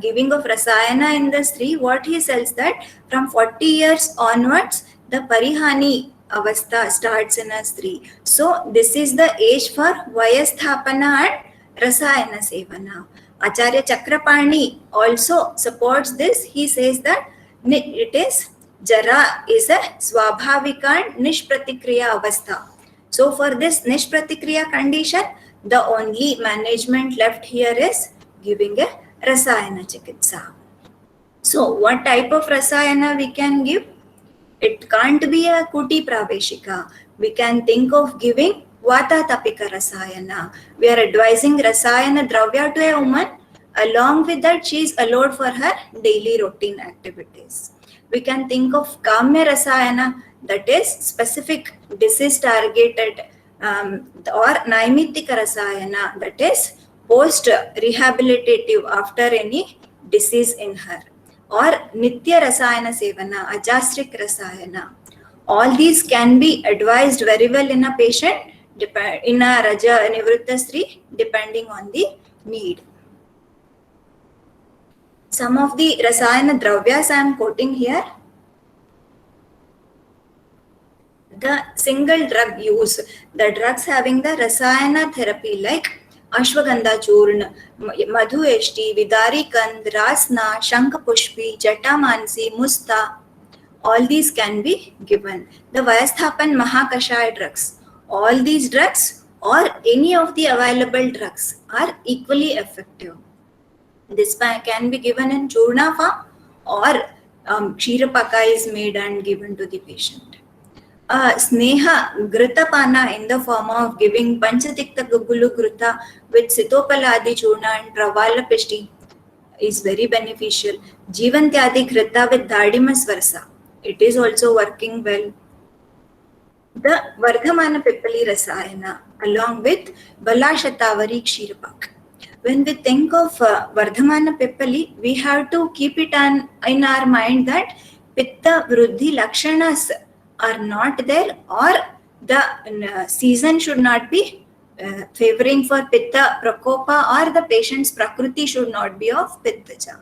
giving of Rasayana in the Stree. What he says that from 40 years onwards, the Parihani Avastha starts in a Stree. So this is the age for Vayasthapana and Rasayana Sevana. Acharya Chakrapani also supports this. He says that it is Jara is a Swabhavika and Nishpratikriya Avastha. So for this Nishpratikriya condition, the only management left here is giving a Rasayana Chikitsa. So what type of Rasayana we can give? It can't be a Kuti Praveshika. We can think of giving Vata Tapika Rasayana. We are advising Rasayana Dravya to a woman. Along with that, she is allowed for her daily routine activities. We can think of Kamya Rasayana, that is specific disease targeted, or Naimittika Rasayana, that is post rehabilitative after any disease in her, or Nitya Rasayana Sevana, Ajastrik Rasayana. All these can be advised very well in a patient, in a Raja Nivritta Stree, depending on the need. Some of the Rasayana Dravyas I am quoting here. The single drug use, the drugs having the Rasayana therapy like Ashwagandha Churna, Madhu HT, Vidari Kand, Rasna, Shankapushpi, Jatamansi, Musta, all these can be given. The Vayasthapan Mahakashaya drugs, all these drugs or any of the available drugs are equally effective. This can be given in Churna form, or Kshirapaka is made and given to the patient. Sneha Gritapana in the form of giving Panchatikta Gugulu Gruta with Sitopaladi Churna and Pravala Pishti is very beneficial. Jivantyadi Grita with Dardimas Varsa, it is also working well. The Vardhamana Pippali Rasayana along with Balashatavari Kshirapak. When we think of Vardhamana Pippali, we have to keep it in our mind that Pitta Vruddhi Lakshanas are not there, or the season should not be favoring for Pitta Prakopa, or the patient's Prakriti should not be of Pittaja.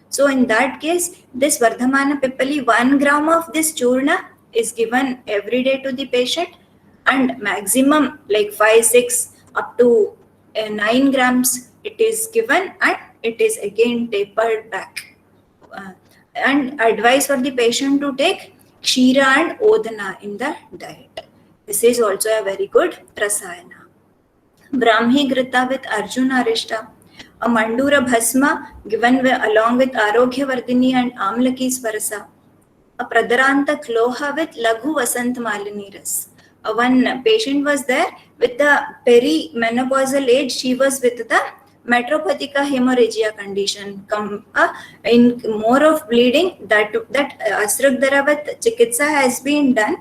So in that case, this Vardhamana Pippali, 1 gram of this Churna is given every day to the patient, and maximum like 5, 6 up to 9 grams it is given, and it is again tapered back. And advice for the patient to take Kshira and Odana in the diet. This is also a very good Rasayana. Brahmi Grita with Arjuna Arishta, a Mandura Bhasma given along with Arogya Vardhini and Amlaki Svarasa, a Pradaranta Kloha with Laghu Vasant Malini Ras. One patient was there with the perimenopausal age, she was with the metropathika hemorrhagia condition, in more of bleeding, that Asragdara with Chikitsa has been done.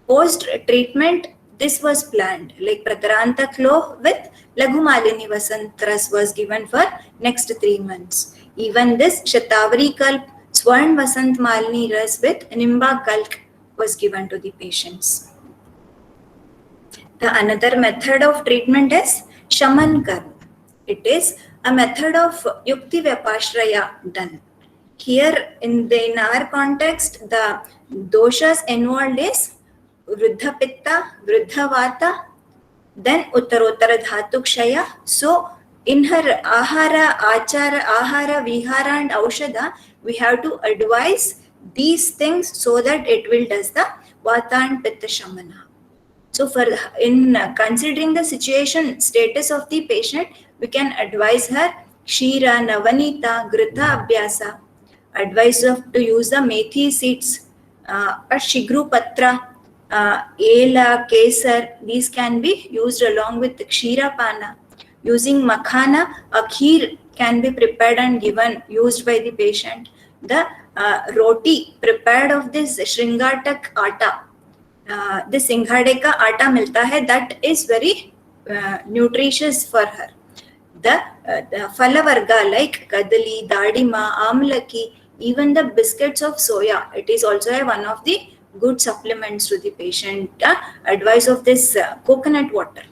Post treatment, this was planned, like Prataranta Klo with Laghu Malini Vasantras was given for next 3 months. Even this Shatavari Kalp, Swarn Vasant Malini Ras with Nimba Kalk was given to the patients. The another method of treatment is Shaman Karma. It is a method of Yukti Vyapashraya done. Here in our context, the doshas involved is Vruddha Pitta, Vruddha Vata, Then Uttarottara Dhatu Kshaya. So in her Ahara, Achara, Ahara, Vihara and Aushadha, we have to advise these things so that it will does the Vata and Pitta Shamana. So for in considering the situation status of the patient, we can advise her Kshira, Navanita, Grita Abhyasa, advice of to use the methi seeds, or Shigru Patra, Ela, Kesar, these can be used along with Kshira Pana. Using Makhana, a kheer can be prepared and given, used by the patient. The roti prepared of this Shringatak Atta, this Singhade ka atta milta hai, that is very nutritious for her. The Phalavarga like Kadali, Dadima, Amlaki, even the biscuits of soya, it is also one of the good supplements to the patient. Advice of this coconut water.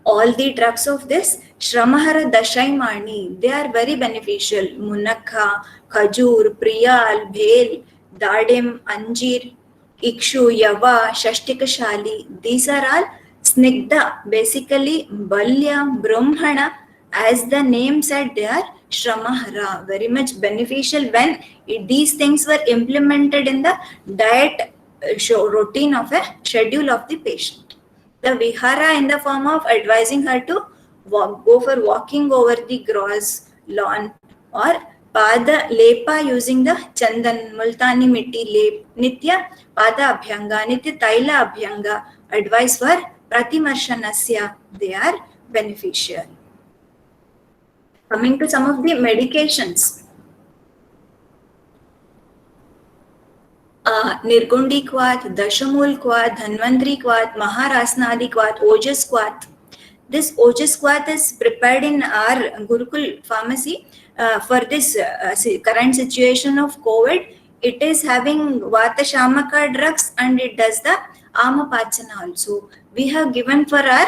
All the drugs of this Shramahara Dashaimani, they are very beneficial. Munakha, Khajur, Priyal, Bhel, Dadim, Anjir, Ikshu, Yava, Shashtikashali, these are all Snigdha, basically Balya, Brahmana, as the name said, they are Shramahara, very much beneficial when these things were implemented in the diet routine of a schedule of the patient. The Vihara in the form of advising her to go for walking over the grass, lawn, or Pada Lepa using the Chandan, Multani Mitti Lep, Nitya Pada Abhyanga, Nitya Taila Abhyanga, advice for Pratimarshanasya, they are beneficial. Coming to some of the medications. Nirgundi Kwat, Dashamul Kwat, Dhanvantri Kwat, Maharasnadi Kwat, Ojas Kwat. This Ojas Kwat is prepared in our Gurukul pharmacy for this current situation of COVID. It is having Vata Shamaka drugs and it does the Amapachana also. We have given for our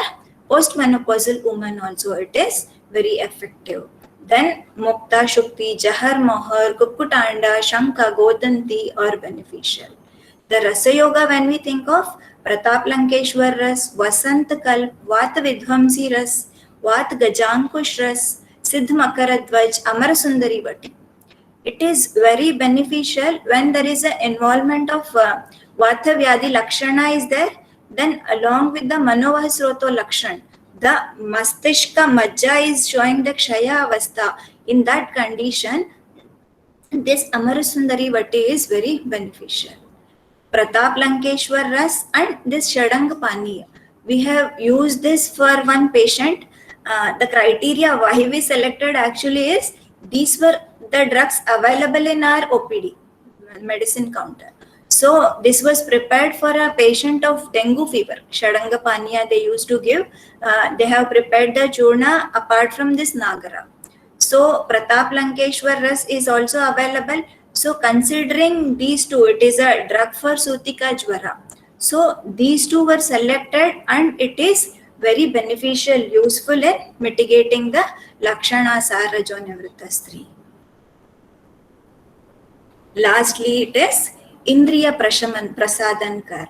postmenopausal woman also. It is very effective. Then Mukta, Shukti, Jahar, Mohar, Kukutanda, Shanka, Godanti are beneficial. The Rasa Yoga, when we think of Pratap Lankeshwar Ras, Vasant Kalp, Vata Vidhamsi Ras, Vat Gajankush Ras, Siddh Makaradvaj, Amara Sundari Vati. It is very beneficial when there is an involvement of Vata Vyadhi Lakshana is there, then along with the Manovahasroto Lakshan, the Mastishka Majja is showing the Kshaya Avastha. In that condition, this Amarasundari Vati is very beneficial. Pratap Lankeshwar Ras and this Shadang Pani. We have used this for one patient. The criteria why we selected actually is these were the drugs available in our OPD, medicine counter. So this was prepared for a patient of dengue fever. Shadanga Paniya they used to give. They have prepared the churna apart from this Nagara. So Pratap Lankeshwar Ras is also available. So considering these two, it is a drug for Sutika Jwara. So these two were selected and it is very beneficial, useful in mitigating the Lakshana Sarajo Nivritta Stri. Lastly, it is Indriya Prasadan Kar.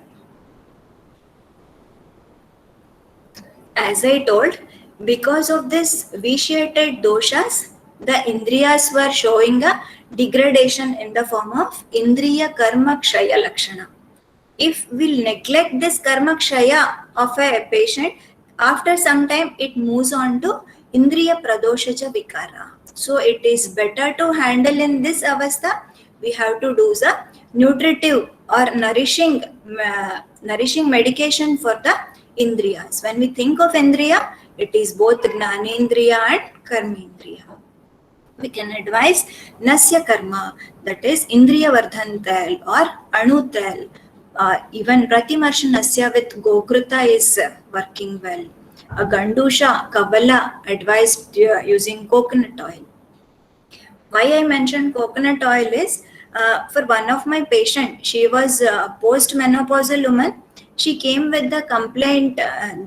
As I told, because of this vitiated doshas, the Indriyas were showing a degradation in the form of Indriya Karma Kshaya Lakshana. If we neglect this Karma Kshaya of a patient, after some time it moves on to Indriya Pradoshaja Vikara. So it is better to handle in this avastha. We have to do the nutritive or nourishing medication for the Indriyas. When we think of Indriya, it is both Gnanendriya and Karmendriya. We can advise Nasya Karma, that is Indriya Vardhan Tel or Anu Tel. Even Pratimarsha Nasya with Gokruta is working well. A Gandusha, Kavala advised using coconut oil. Why I mentioned coconut oil is for one of my patients, she was a post-menopausal woman. She came with the complaint,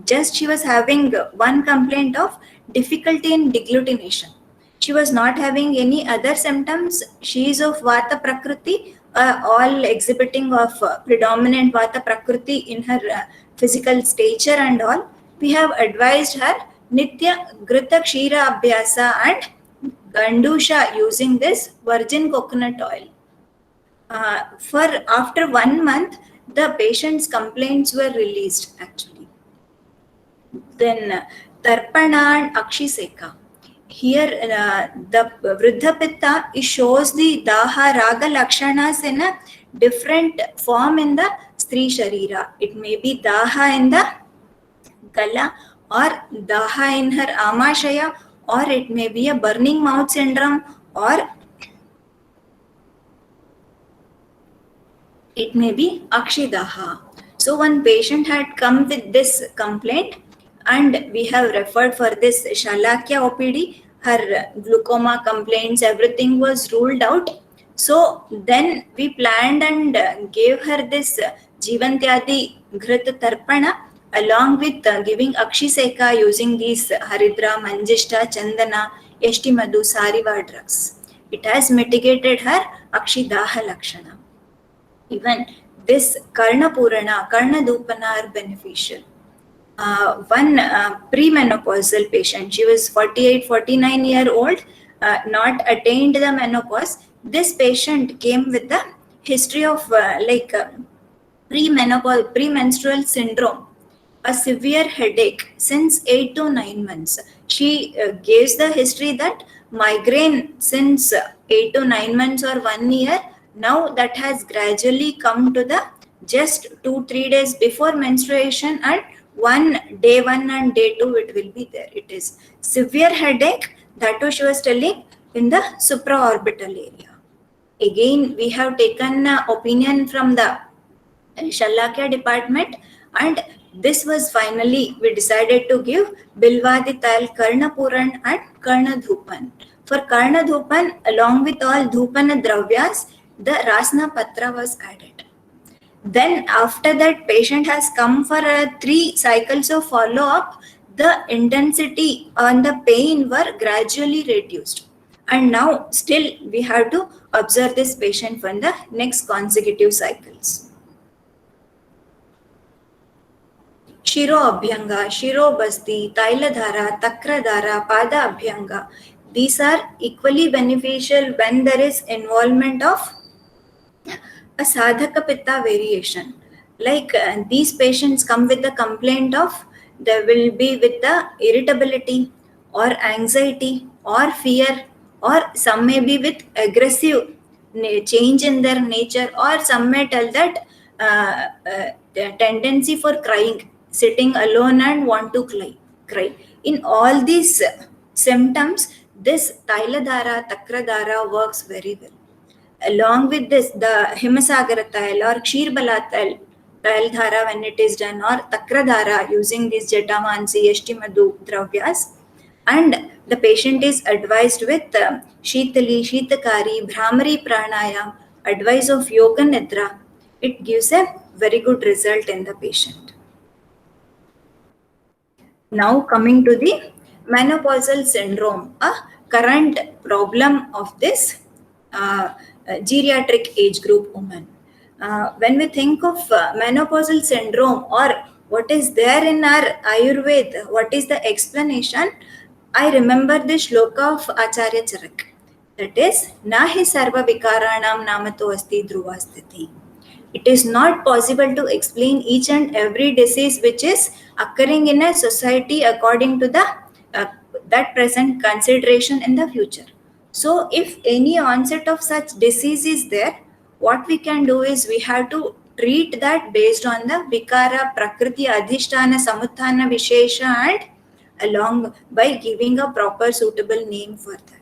just she was having one complaint of difficulty in deglutination. She was not having any other symptoms. She is of Vata Prakriti, all exhibiting of predominant Vata Prakriti in her physical stature and all. we have advised her Nitya Grita Kshira Abhyasa and Gandusha using this virgin coconut oil. For after 1 month, the patient's complaints were released actually. Then Tarpana and Akshiseka. Here the Vriddha Pitta, it shows the Daha Raga Lakshanas in a different form in the Stri Sharira. It may be Daha in the Gala or Daha in her Amashaya, or it may be a burning mouth syndrome, or it may be Akshidaha. So one patient had come with this complaint and we have referred for this Shalakya OPD. Her glaucoma complaints, everything was ruled out. So then we planned and gave her this Jivantyadi Ghrita Tarpana along with giving Akshiseka using these Haridra, Manjishta, Chandana, Yashti Madhu, Sariva drugs. It has mitigated her Akshidaha Lakshana. Even this Karna Purana, Karna Dupana are beneficial. One premenopausal patient, she was 48-49-year-old, not attained the menopause. This patient came with the history of premenstrual syndrome, a severe headache since 8 to 9 months. She gives the history that migraine since 8 to 9 months or 1 year. Now that has gradually come to the just 2-3 days before menstruation, and day 1 and day 2 it will be there. It is severe headache, that too she was telling in the supraorbital area. Again, we have taken opinion from the Shalakya department, and this was finally, we decided to give Bilvadital, Karna Puran and Karna Dhupan. For Karna Dhupan, along with all Dhupana Dravyas, the Rasna Patra was added. Then after that, patient has come for 3 cycles of follow-up. The intensity and the pain were gradually reduced. And now still we have to observe this patient for the next consecutive cycles. Shiro Abhyanga, Shiro Basti, Tailadhara, Takradhara, Pada Abhyanga. These are equally beneficial when there is involvement of a Sadhaka Pitta variation. Like these patients come with the complaint of, they will be with the irritability or anxiety or fear, or some may be with aggressive change in their nature, or some may tell that the tendency for crying, sitting alone and want to cry. In all these symptoms, this Tailadhara, Takradhara works very well. Along with this, the Himasagara Tail or Kshirbala Tail Dhara when it is done, or Takradhara using these Jatamansi, Yashtimadhu Dravyas, and the patient is advised with Shitali, Shitakari, Brahmari Pranayam, advice of Yoga Nidra. It gives a very good result in the patient. Now coming to the menopausal syndrome, a current problem of this geriatric age group woman. When we think of menopausal syndrome, or what is there in our Ayurveda, what is the explanation? I remember the shloka of Acharya Charak. That is, Nahi sarva vikaranam namato asti dhruvastiti. It is not possible to explain each and every disease which is occurring in a society according to the that present consideration in the future. So if any onset of such disease is there, what we can do is we have to treat that based on the Vikara, Prakriti, Adhisthana, Samuthana, Vishesha, and along by giving a proper suitable name for that.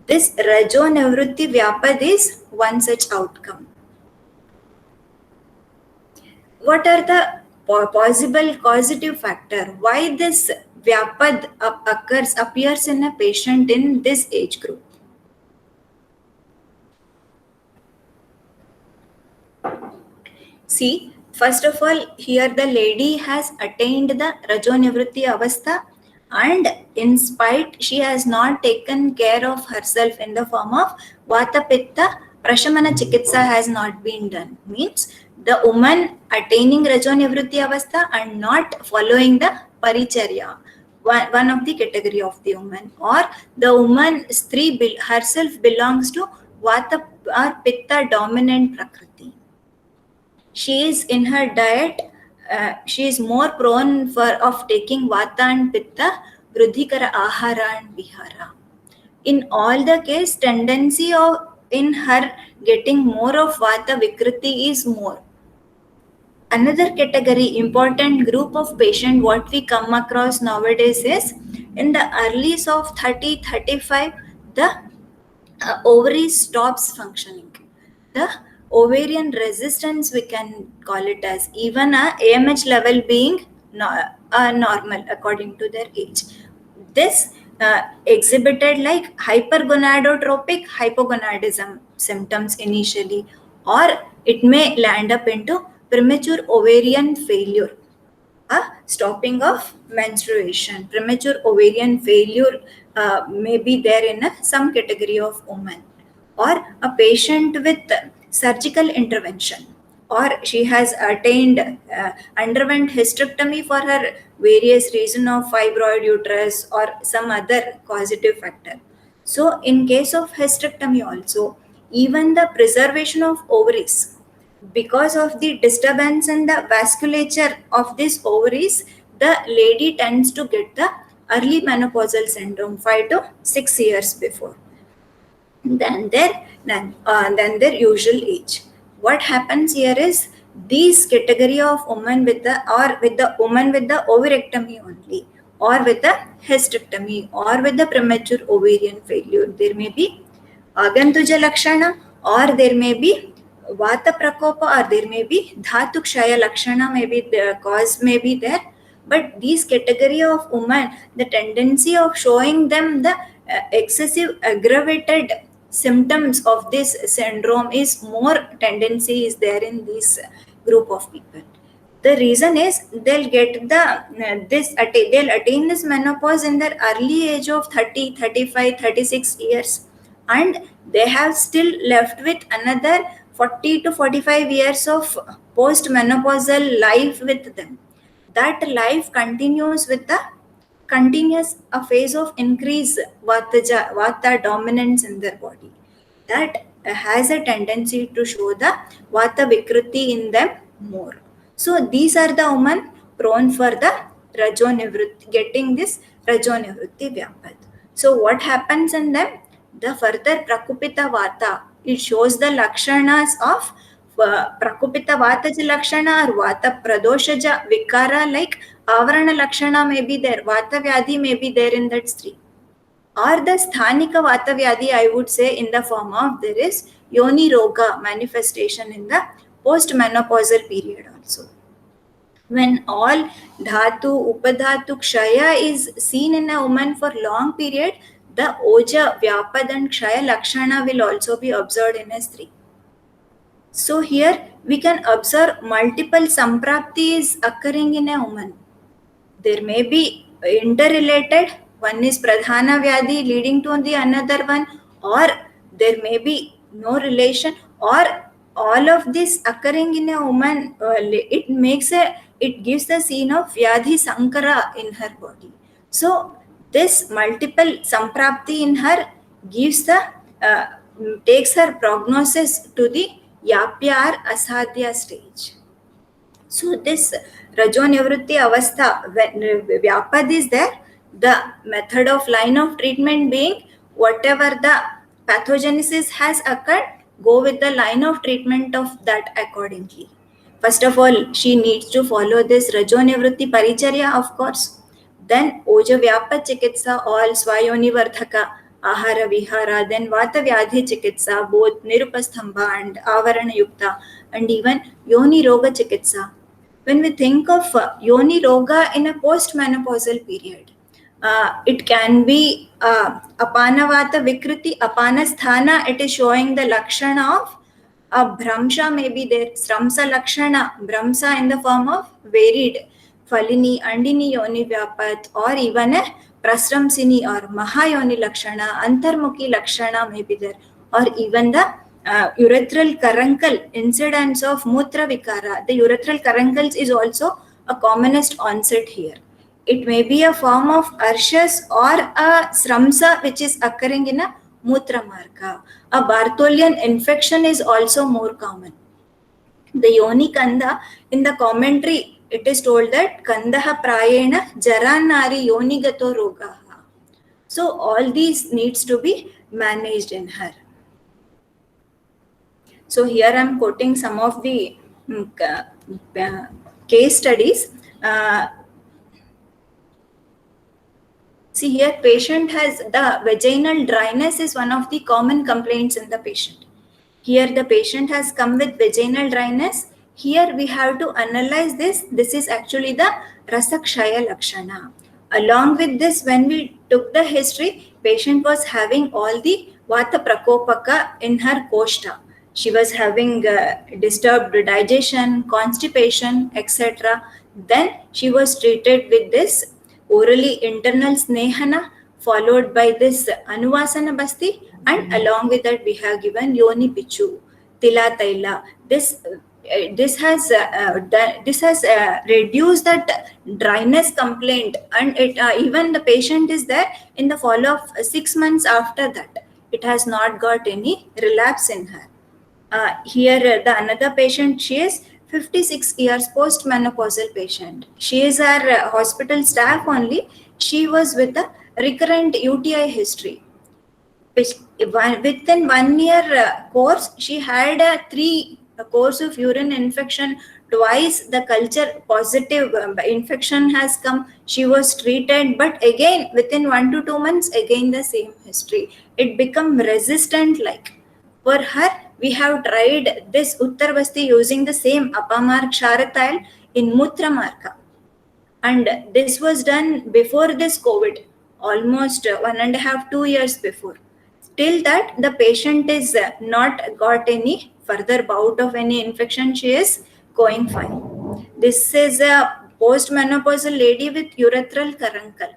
This Rajo Nivrutti Vyapad is one such outcome. What are the possible causative factors? Why this Vyapad appears in a patient in this age group? See, first of all, here the lady has attained the Rajo Nivrutti Avastha, and in spite she has not taken care of herself in the form of Vata Pitta, Prashamana Chikitsa has not been done. Means the woman attaining Rajo Nivrutti Avastha and not following the paricharya, one of the category of the woman, or the woman Stri herself belongs to Vata or Pitta dominant Prakriti. She is in her diet, she is more prone of taking Vata and Pitta, Vruddhikara Ahara and Vihara. In all the case, tendency of in her getting more of Vata Vikriti is more. Another category, important group of patient what we come across nowadays is in the earlies of 30-35, the ovary stops functioning. The ovarian resistance, we can call it as, even a AMH level being normal according to their age. This exhibited like hypergonadotropic hypogonadism symptoms initially, or it may land up into premature ovarian failure, a stopping of menstruation. Premature ovarian failure may be there in some category of women, or a patient with surgical intervention, or she has underwent hysterectomy for her various reason of fibroid uterus or some other causative factor. So in case of hysterectomy also, even the preservation of ovaries, because of the disturbance in the vasculature of these ovaries, the lady tends to get the early menopausal syndrome 5 to 6 years before than their usual age. What happens here is, these category of women with the woman with the ovarectomy only, or with the hysterectomy, or with the premature ovarian failure, there may be agantuja lakshana, or there may be Vata Prakopa, or there may be Dhatu Kshaya Lakshana, maybe the cause may be there. But these category of women, the tendency of showing them the excessive aggravated symptoms of this syndrome is more tendency is there in this group of people. The reason is they'll get they'll attain this menopause in their early age of 30, 35, 36 years, and they have still left with another 40 to 45 years of post-menopausal life with them. That life continues with a phase of increase Vata dominance in their body. That has a tendency to show the Vata Vikriti in them more. So these are the women prone for the Rajonivritti, getting this Rajonivritti Vyapad. So what happens in them? The further Prakupita Vata, it shows the lakshanas of Prakupita Vataja Lakshana or Vata Pradoshaja Vikara, like Avarana Lakshana may be there, Vata Vyadhi may be there in that Stri. Or the Sthanika Vata Vyadhi, I would say, in the form of there is Yoni Roga manifestation in the post-menopausal period also. When all Dhatu, Upadhatu, Kshaya is seen in a woman for long period, the Oja, Vyapad and Kshaya Lakshana will also be observed in a Stri. So here we can observe multiple sampraptis occurring in a woman. There may be interrelated, one is Pradhana Vyadhi leading to the another one, or there may be no relation, or all of this occurring in a woman, it gives the scene of Vyadhi Sankara in her body. So this multiple samprapti in her gives takes her prognosis to the Yapya or Asadhya stage. So this Rajonivritti Avastha, when Vyapad is there, the method of line of treatment being whatever the pathogenesis has occurred, go with the line of treatment of that accordingly. First of all, she needs to follow this Rajonivritti Paricharya, of course. Then Oja Vyapad Chikitsa, all Swayoni Vardhaka, Ahara Vihara, then Vata Vyadhi Chikitsa, both Nirupasthamba and Avarana Yukta, and even Yoni Roga Chikitsa. When we think of Yoni Roga in a post-menopausal period, it can be Apanavata Vikriti, Apanasthana, it is showing the Lakshana of Bhramsha may be there, Sramsa Lakshana, Bhramsa in the form of varied Falini, Andini Yoni Vyapat, or even a Prasramsini or Mahayoni Lakshana, Antarmukhi Lakshana may be there, or even the urethral carankle, incidence of Mutra Vikara. The urethral carankles is also a commonest onset here. It may be a form of arshas or a sramsa which is occurring in a mutramarga. A Bartholian infection is also more common. The yoni kanda, in the commentary, it is told that kandaha prayena jaranari yonigato rogaha. So all these needs to be managed in her. So here I am quoting some of the case studies. See here, patient has the vaginal dryness is one of the common complaints in the patient. Here the patient has come with vaginal dryness. Here we have to analyze this. This is actually the rasakshaya lakshana. Along with this, when we took the history, patient was having all the vata prakopaka in her koshta. She was having disturbed digestion, constipation, etc. Then she was treated with this orally internal snehana, followed by this anuvasana basti, and along with that we have given yoni pichu, tila taila. This has reduced that dryness complaint, and it even the patient is there in the follow of 6 months after that. It has not got any relapse in her. Here the another patient, she is 56 years post-menopausal patient. She is our hospital staff only. She was with a recurrent UTI history. Within 1 year course, she had a course of urine infection. Twice the culture positive infection has come. She was treated, but again within 1 to 2 months, again the same history. It become resistant like. For her, we have tried this Uttarbasti using the same Apamark Ksharatile in Mutramarka. And this was done before this COVID, almost 1.5 to 2 years before. Till that, the patient is not got any further bout of any infection. She is going fine. This is a postmenopausal lady with urethral carankle.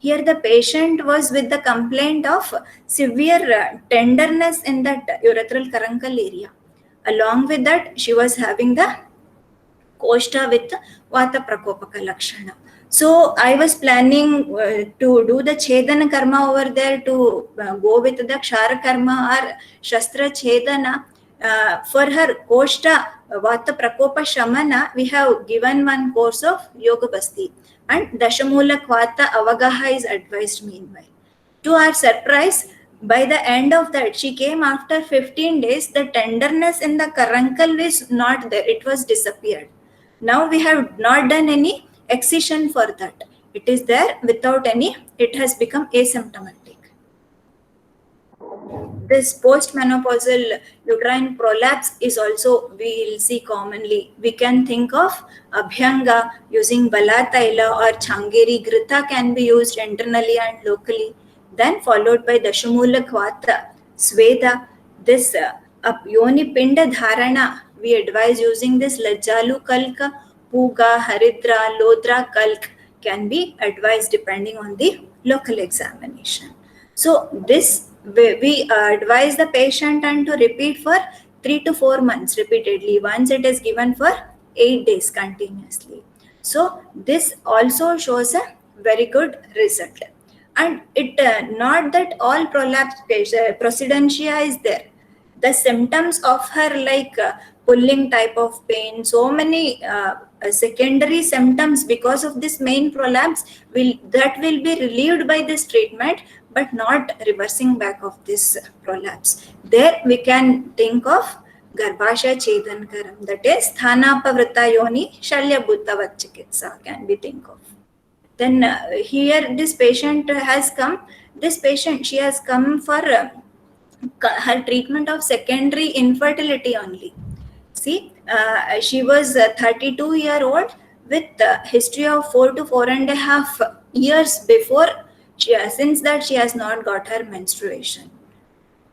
Here the patient was with the complaint of severe tenderness in that urethral carankle area. Along with that, she was having the koshta with vata prakopaka lakshana. So I was planning to do the chedana karma over there, to go with the kshara karma or shastra chedana. For her koshta vata prakopa shamana, we have given one course of yoga basti, and dashamulak vata avagaha is advised meanwhile. To our surprise, by the end of that, she came after 15 days. The tenderness in the carankle is not there. It was disappeared. Now we have not done any excision for that. It is there without any, it has become asymptomatic. This postmenopausal uterine prolapse is also, we will see commonly. We can think of Abhyanga using Balataila or Changeri Grita can be used internally and locally. Then followed by Dashamulak Vata, Sweda. This Yoni Pinda Dharana, we advise using this Lajjalu Kalka, Puga, Haridra, Lodra Kalk can be advised depending on the local examination. So this we advise the patient and to repeat for 3 to 4 months repeatedly. Once it is given for 8 days continuously. So this also shows a very good result. And it not that all prolapse procedentia is there. The symptoms of her like pulling type of pain, so many secondary symptoms because of this main prolapse will be relieved by this treatment, but not reversing back of this prolapse. There we can think of Garbhashya Chedankaram, that is Thanapavrita Yoni Shalyabhutavat Chikitsa can be think of. Then here this patient has come. This patient, she has come for her treatment of secondary infertility only. See, she was 32-year-old with history of 4 to 4.5 years before. Since that she has not got her menstruation.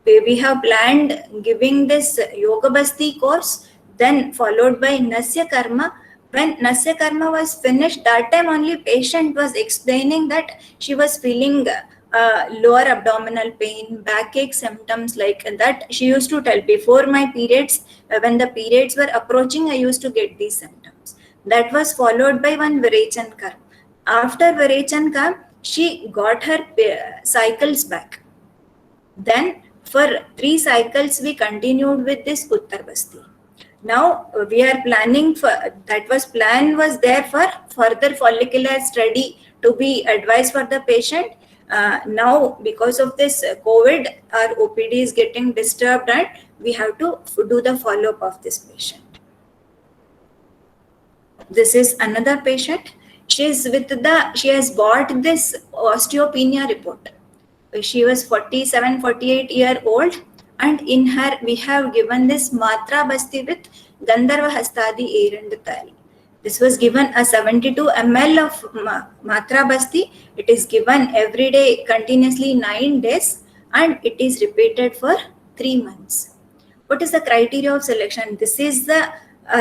We have planned giving this Yoga Basti course, then followed by Nasya Karma. When Nasya Karma was finished, that time only patient was explaining that she was feeling lower abdominal pain, backache symptoms like that. She used to tell, before my periods, when the periods were approaching, I used to get these symptoms. That was followed by one Virechan Karma. After Varechanka, she got her cycles back. Then for 3 cycles, we continued with this Uttar Basti. Now we are planning for, plan was there for further follicular study to be advised for the patient. Now because of this COVID, our OPD is getting disturbed and we have to do the follow-up of this patient. This is another patient. She has bought this osteopenia report. She was 47, 48-year-old, and in her we have given this Matra Basti with Gandharva Hastadi Erandathari. This was given a 72 ml of Matra Basti. It is given every day continuously 9 days and it is repeated for 3 months. What is the criteria of selection? This is the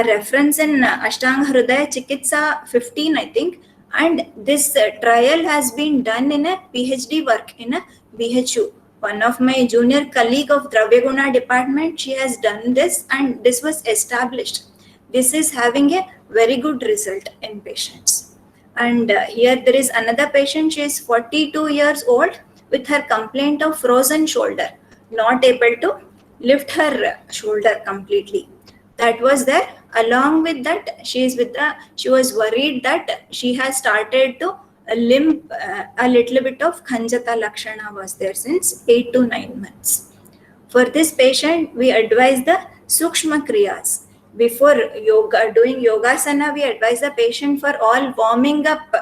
reference in Ashtanga Hrudaya Chikitsa 15, I think, and this trial has been done in a PhD work in a BHU. One of my junior colleague of Dravyaguna department, she has done this and this was established. This is having a very good result in patients. And here there is another patient. She is 42 years old with her complaint of frozen shoulder, not able to lift her shoulder completely. That was there. Along with that, she was worried that she has started to limp. A little bit of Khanjata Lakshana was there since 8 to 9 months. For this patient, we advise the Sukshma Kriyas. Before doing Yogasana, we advise the patient for all warming up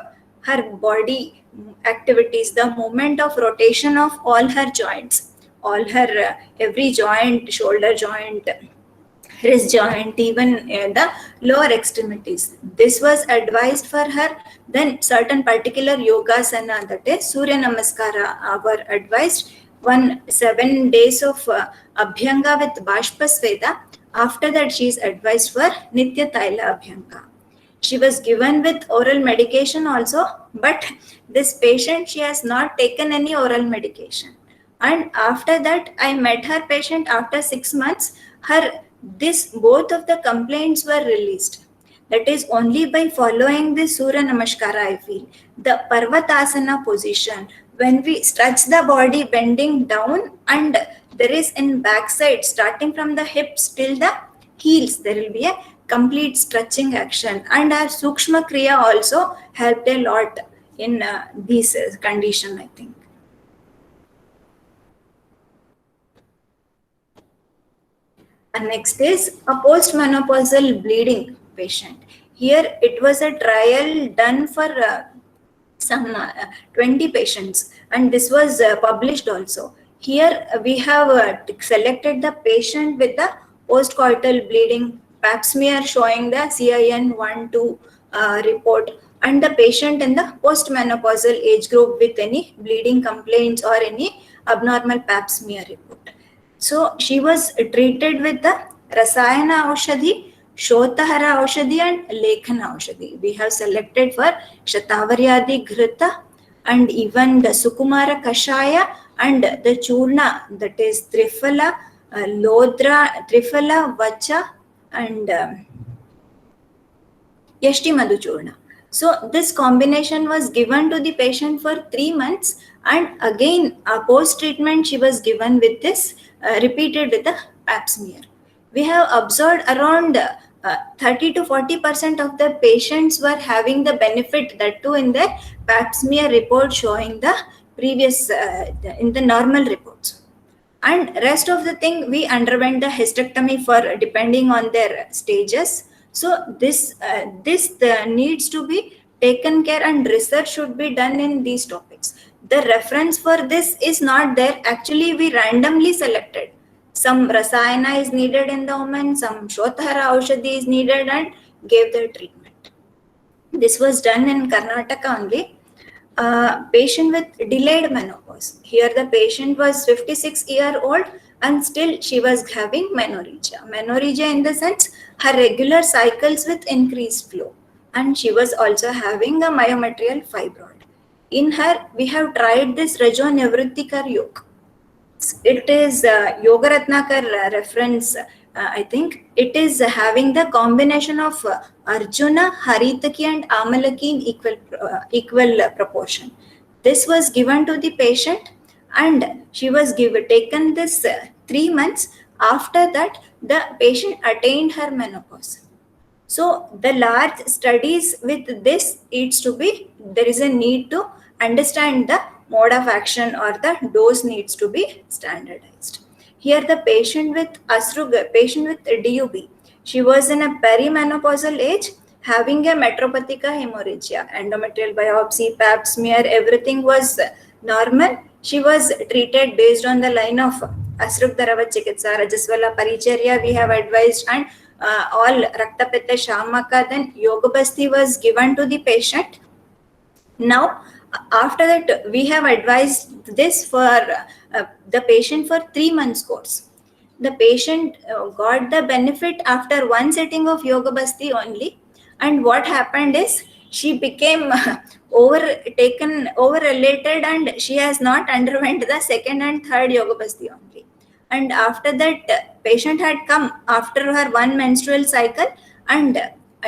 her body activities, the movement of rotation of all her joints, all her every joint, shoulder joint, wrist joint, even the lower extremities. This was advised for her. Then certain particular yogasana, that is Surya Namaskara, were advised. 7 days of Abhyanga with Bashpa Sveda. After that, she is advised for Nitya Taila Abhyanga. She was given with oral medication also, but this patient, she has not taken any oral medication. And after that, I met her patient after 6 months. Both of the complaints were released. That is only by following the Surya Namaskara, I feel. The Parvatasana position, when we stretch the body bending down, and there is in backside, starting from the hips till the heels, there will be a complete stretching action. And our Sukshma Kriya also helped a lot in this condition, I think. And next is a postmenopausal bleeding patient. Here it was a trial done for some 20 patients, and this was published also. Here we have selected the patient with the postcoital bleeding, pap smear showing the CIN-1-2 report, and the patient in the postmenopausal age group with any bleeding complaints or any abnormal pap smear report. So she was treated with the Rasayana Aushadhi, Shotahara Aushadhi and Lekhana Aushadhi. We have selected for Shatavaryadi Ghrita and even the Sukumara Kashaya and the Churna, that is Triphala, Lodra, Triphala, Vacha and Yashti Madhu Churna. So this combination was given to the patient for 3 months, and again post-treatment she was given with this repeated with the pap smear. We have observed around 30 to 40% of the patients were having the benefit, that too in their pap smear report showing the previous in the normal reports. And rest of the thing we underwent the hysterectomy for depending on their stages. So this needs to be taken care, and research should be done in these topics. The reference for this is not there. Actually, we randomly selected. Some Rasayana is needed in the woman, some Shotahara Aushadhi is needed, and gave the treatment. This was done in Karnataka only. Patient with delayed menopause. Here the patient was 56-year-old and still she was having menorrhagia. Menorrhagia in the sense her regular cycles with increased flow, and she was also having a myometrial fibroid. In her, we have tried this Rajo Nivrittikar Yoga. It is Yoga Ratnakar reference I think it is having the combination of Arjuna, Haritaki and Amalaki in equal proportion. This was given to the patient and she was taken this 3 months. After that, the patient attained her menopause. So the large studies with this needs to be, there is a need to understand the mode of action or the dose needs to be standardized. Here the patient with patient with DUB, she was in a perimenopausal age having a metropathica hemorrhagia, endometrial biopsy, pap smear, everything was normal. She was treated based on the line of Asrugdharava Chikitsa, Rajaswala Paricharya we have advised, and all Rakta Pitta Shamaka, then Yoga Basti was given to the patient. Now, after that, we have advised this for the patient for 3 months course. The patient got the benefit after one setting of Yoga Basti only. And what happened is she became over-related and she has not underwent the second and third Yoga Basti only. And after that, patient had come after her one menstrual cycle and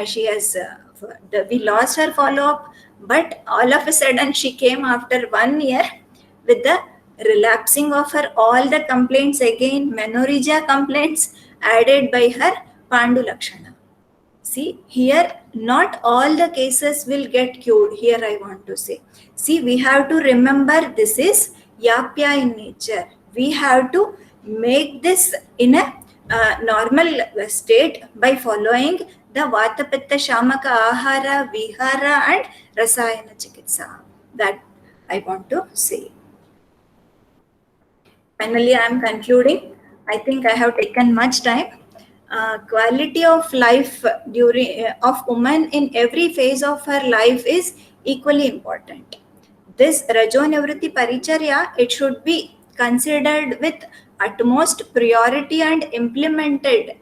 she has, we lost her follow-up. But all of a sudden she came after 1 year with the relapsing of her all the complaints again, menorrhagia complaints added by her Pandu Lakshana. See, here not all the cases will get cured. Here I want to say, see, we have to remember this is Yapya in nature. We have to make this in a normal state by following the Vata Pitta Shamaka Ahara, Vihara and Rasayana Chikitsa. That I want to say. Finally, I am concluding. I think I have taken much time. Quality of life during of woman in every phase of her life is equally important. This Rajo Nivritti Paricharya, it should be considered with utmost priority and implemented.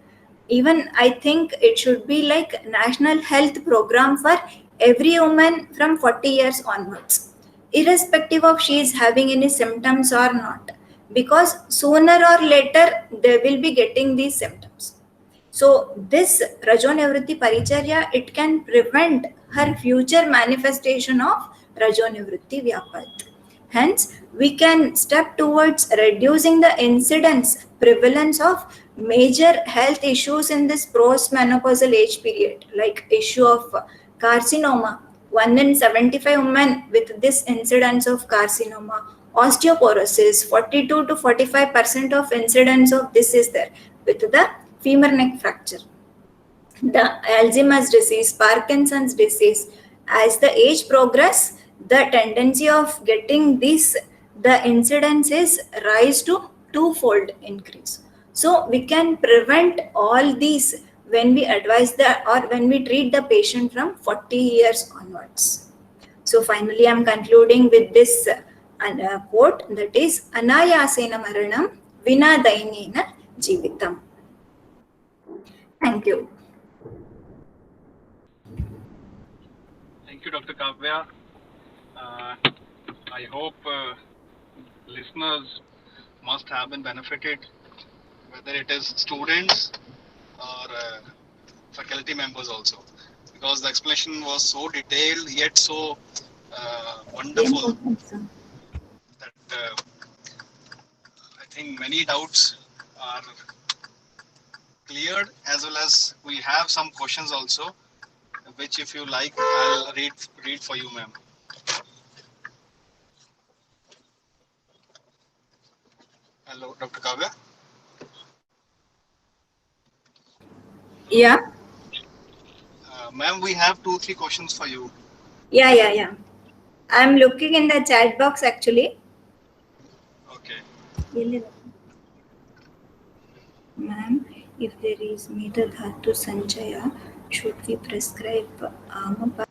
Even I think it should be like national health program for every woman from 40 years onwards, irrespective of she is having any symptoms or not, because sooner or later they will be getting these symptoms. So this Rajo Nivritti Paricharya, it can prevent her future manifestation of Rajo Nivritti Vyapat. Hence, we can step towards reducing the incidence, prevalence of major health issues in this post-menopausal age period, like issue of carcinoma. 1 in 75 women with this incidence of carcinoma, osteoporosis, 42 to 45% of incidence of this is there with the femur neck fracture. The Alzheimer's disease, Parkinson's disease, as the age progress, the tendency of getting this, the incidence is rise to 2-fold increase. So we can prevent all these when we advise or when we treat the patient from 40 years onwards. So finally, I am concluding with this quote, that is Anayasena Maranam Vina Dainena Jivitam. Thank you. Thank you, Dr. Kavya. I hope listeners must have been benefited, whether it is students or faculty members also, because the explanation was so detailed yet so wonderful that I think many doubts are cleared, as well as we have some questions also, which if you like, I'll read for you, ma'am. Hello, Dr. Kavya. Yeah. Ma'am, we have 2-3 questions for you. Yeah. I'm looking in the chat box actually. Okay. Ma'am, if there is Medha Dhatu Sanchaya, should we prescribe Amapa?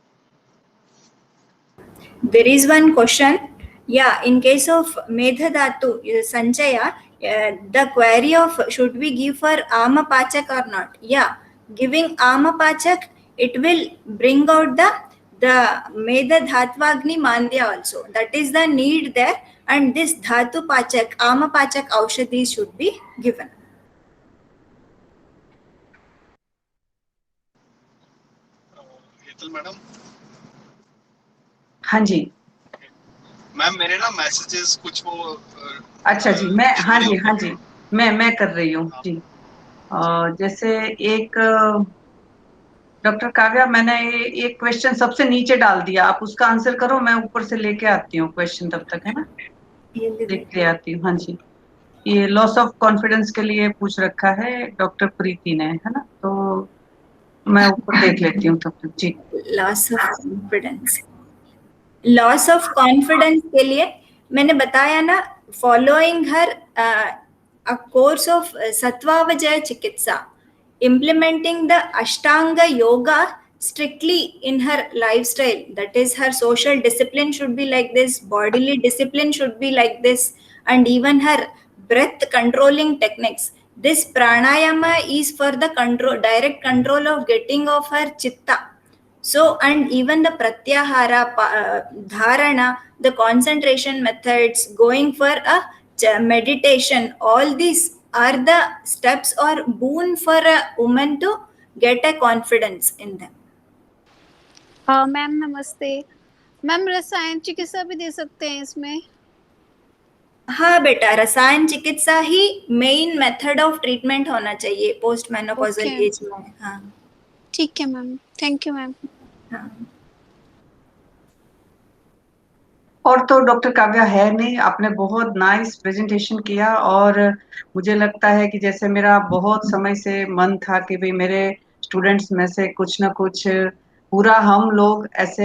There is one question. Yeah, in case of Medha Dhatu Sanchaya, the query of should we give for Amapachak or not? Yeah, giving Amapachak, it will bring out the Medha Dhatvagni Mandya also. That is the need there, and this Dhatu Pachak, Amapachak Aushadhi should be given. Hetal madam. हाँ जी। Ma'am मेरे ना messages कुछ वो अच्छा जी, मैं show हाँ नहीं जी, हो हाँ पा जी, मैं कर रही हूँ हाँ, जी। जैसे एक डॉक्टर काव्या, मैंने एक क्वेश्चन सबसे नीचे डाल दिया, आप उसका आंसर करो, मैं ऊपर से लेके आती हूँ क्वेश्चन तब तक, है ना? देख के आती हूँ। हाँ जी, ये लॉस ऑफ कॉन्फिडेंस के लिए पूछ रखा है डॉक्टर प्रीति ने, है ना? तो मैं ऊपर देख लेती हूँ तब तक जी। लॉस ऑफ कॉन्फिडेंस के लिए मैंने बताया ना, following her a course of Satvavajaya Chikitsa, implementing the Ashtanga Yoga strictly in her lifestyle. That is, her social discipline should be like this, bodily discipline should be like this, and even her breath controlling techniques. This pranayama is for the control, direct control of getting of her chitta. So, and even the pratyahara, dharana, the concentration methods, going for a meditation, all these are the steps or boon for a woman to get a confidence in them. Ma'am नमस्ते। Ma'am रसायन चिकित्सा भी दे सकते हैं इसमें? हाँ बेटा, रसायन चिकित्सा ही मेन मेथड ऑफ ट्रीटमेंट होना चाहिए पोस्ट मेनोपॉजल Okay. एज में। हाँ ठीक है मैम, थैंक यू मैम। हाँ। और तो डॉक्टर काव्या है नहीं, आपने बहुत नाइस प्रेजेंटेशन किया, और मुझे लगता है कि जैसे मेरा बहुत समय से मन था कि भाई मेरे स्टूडेंट्स में से कुछ ना कुछ पूरा हम लोग ऐसे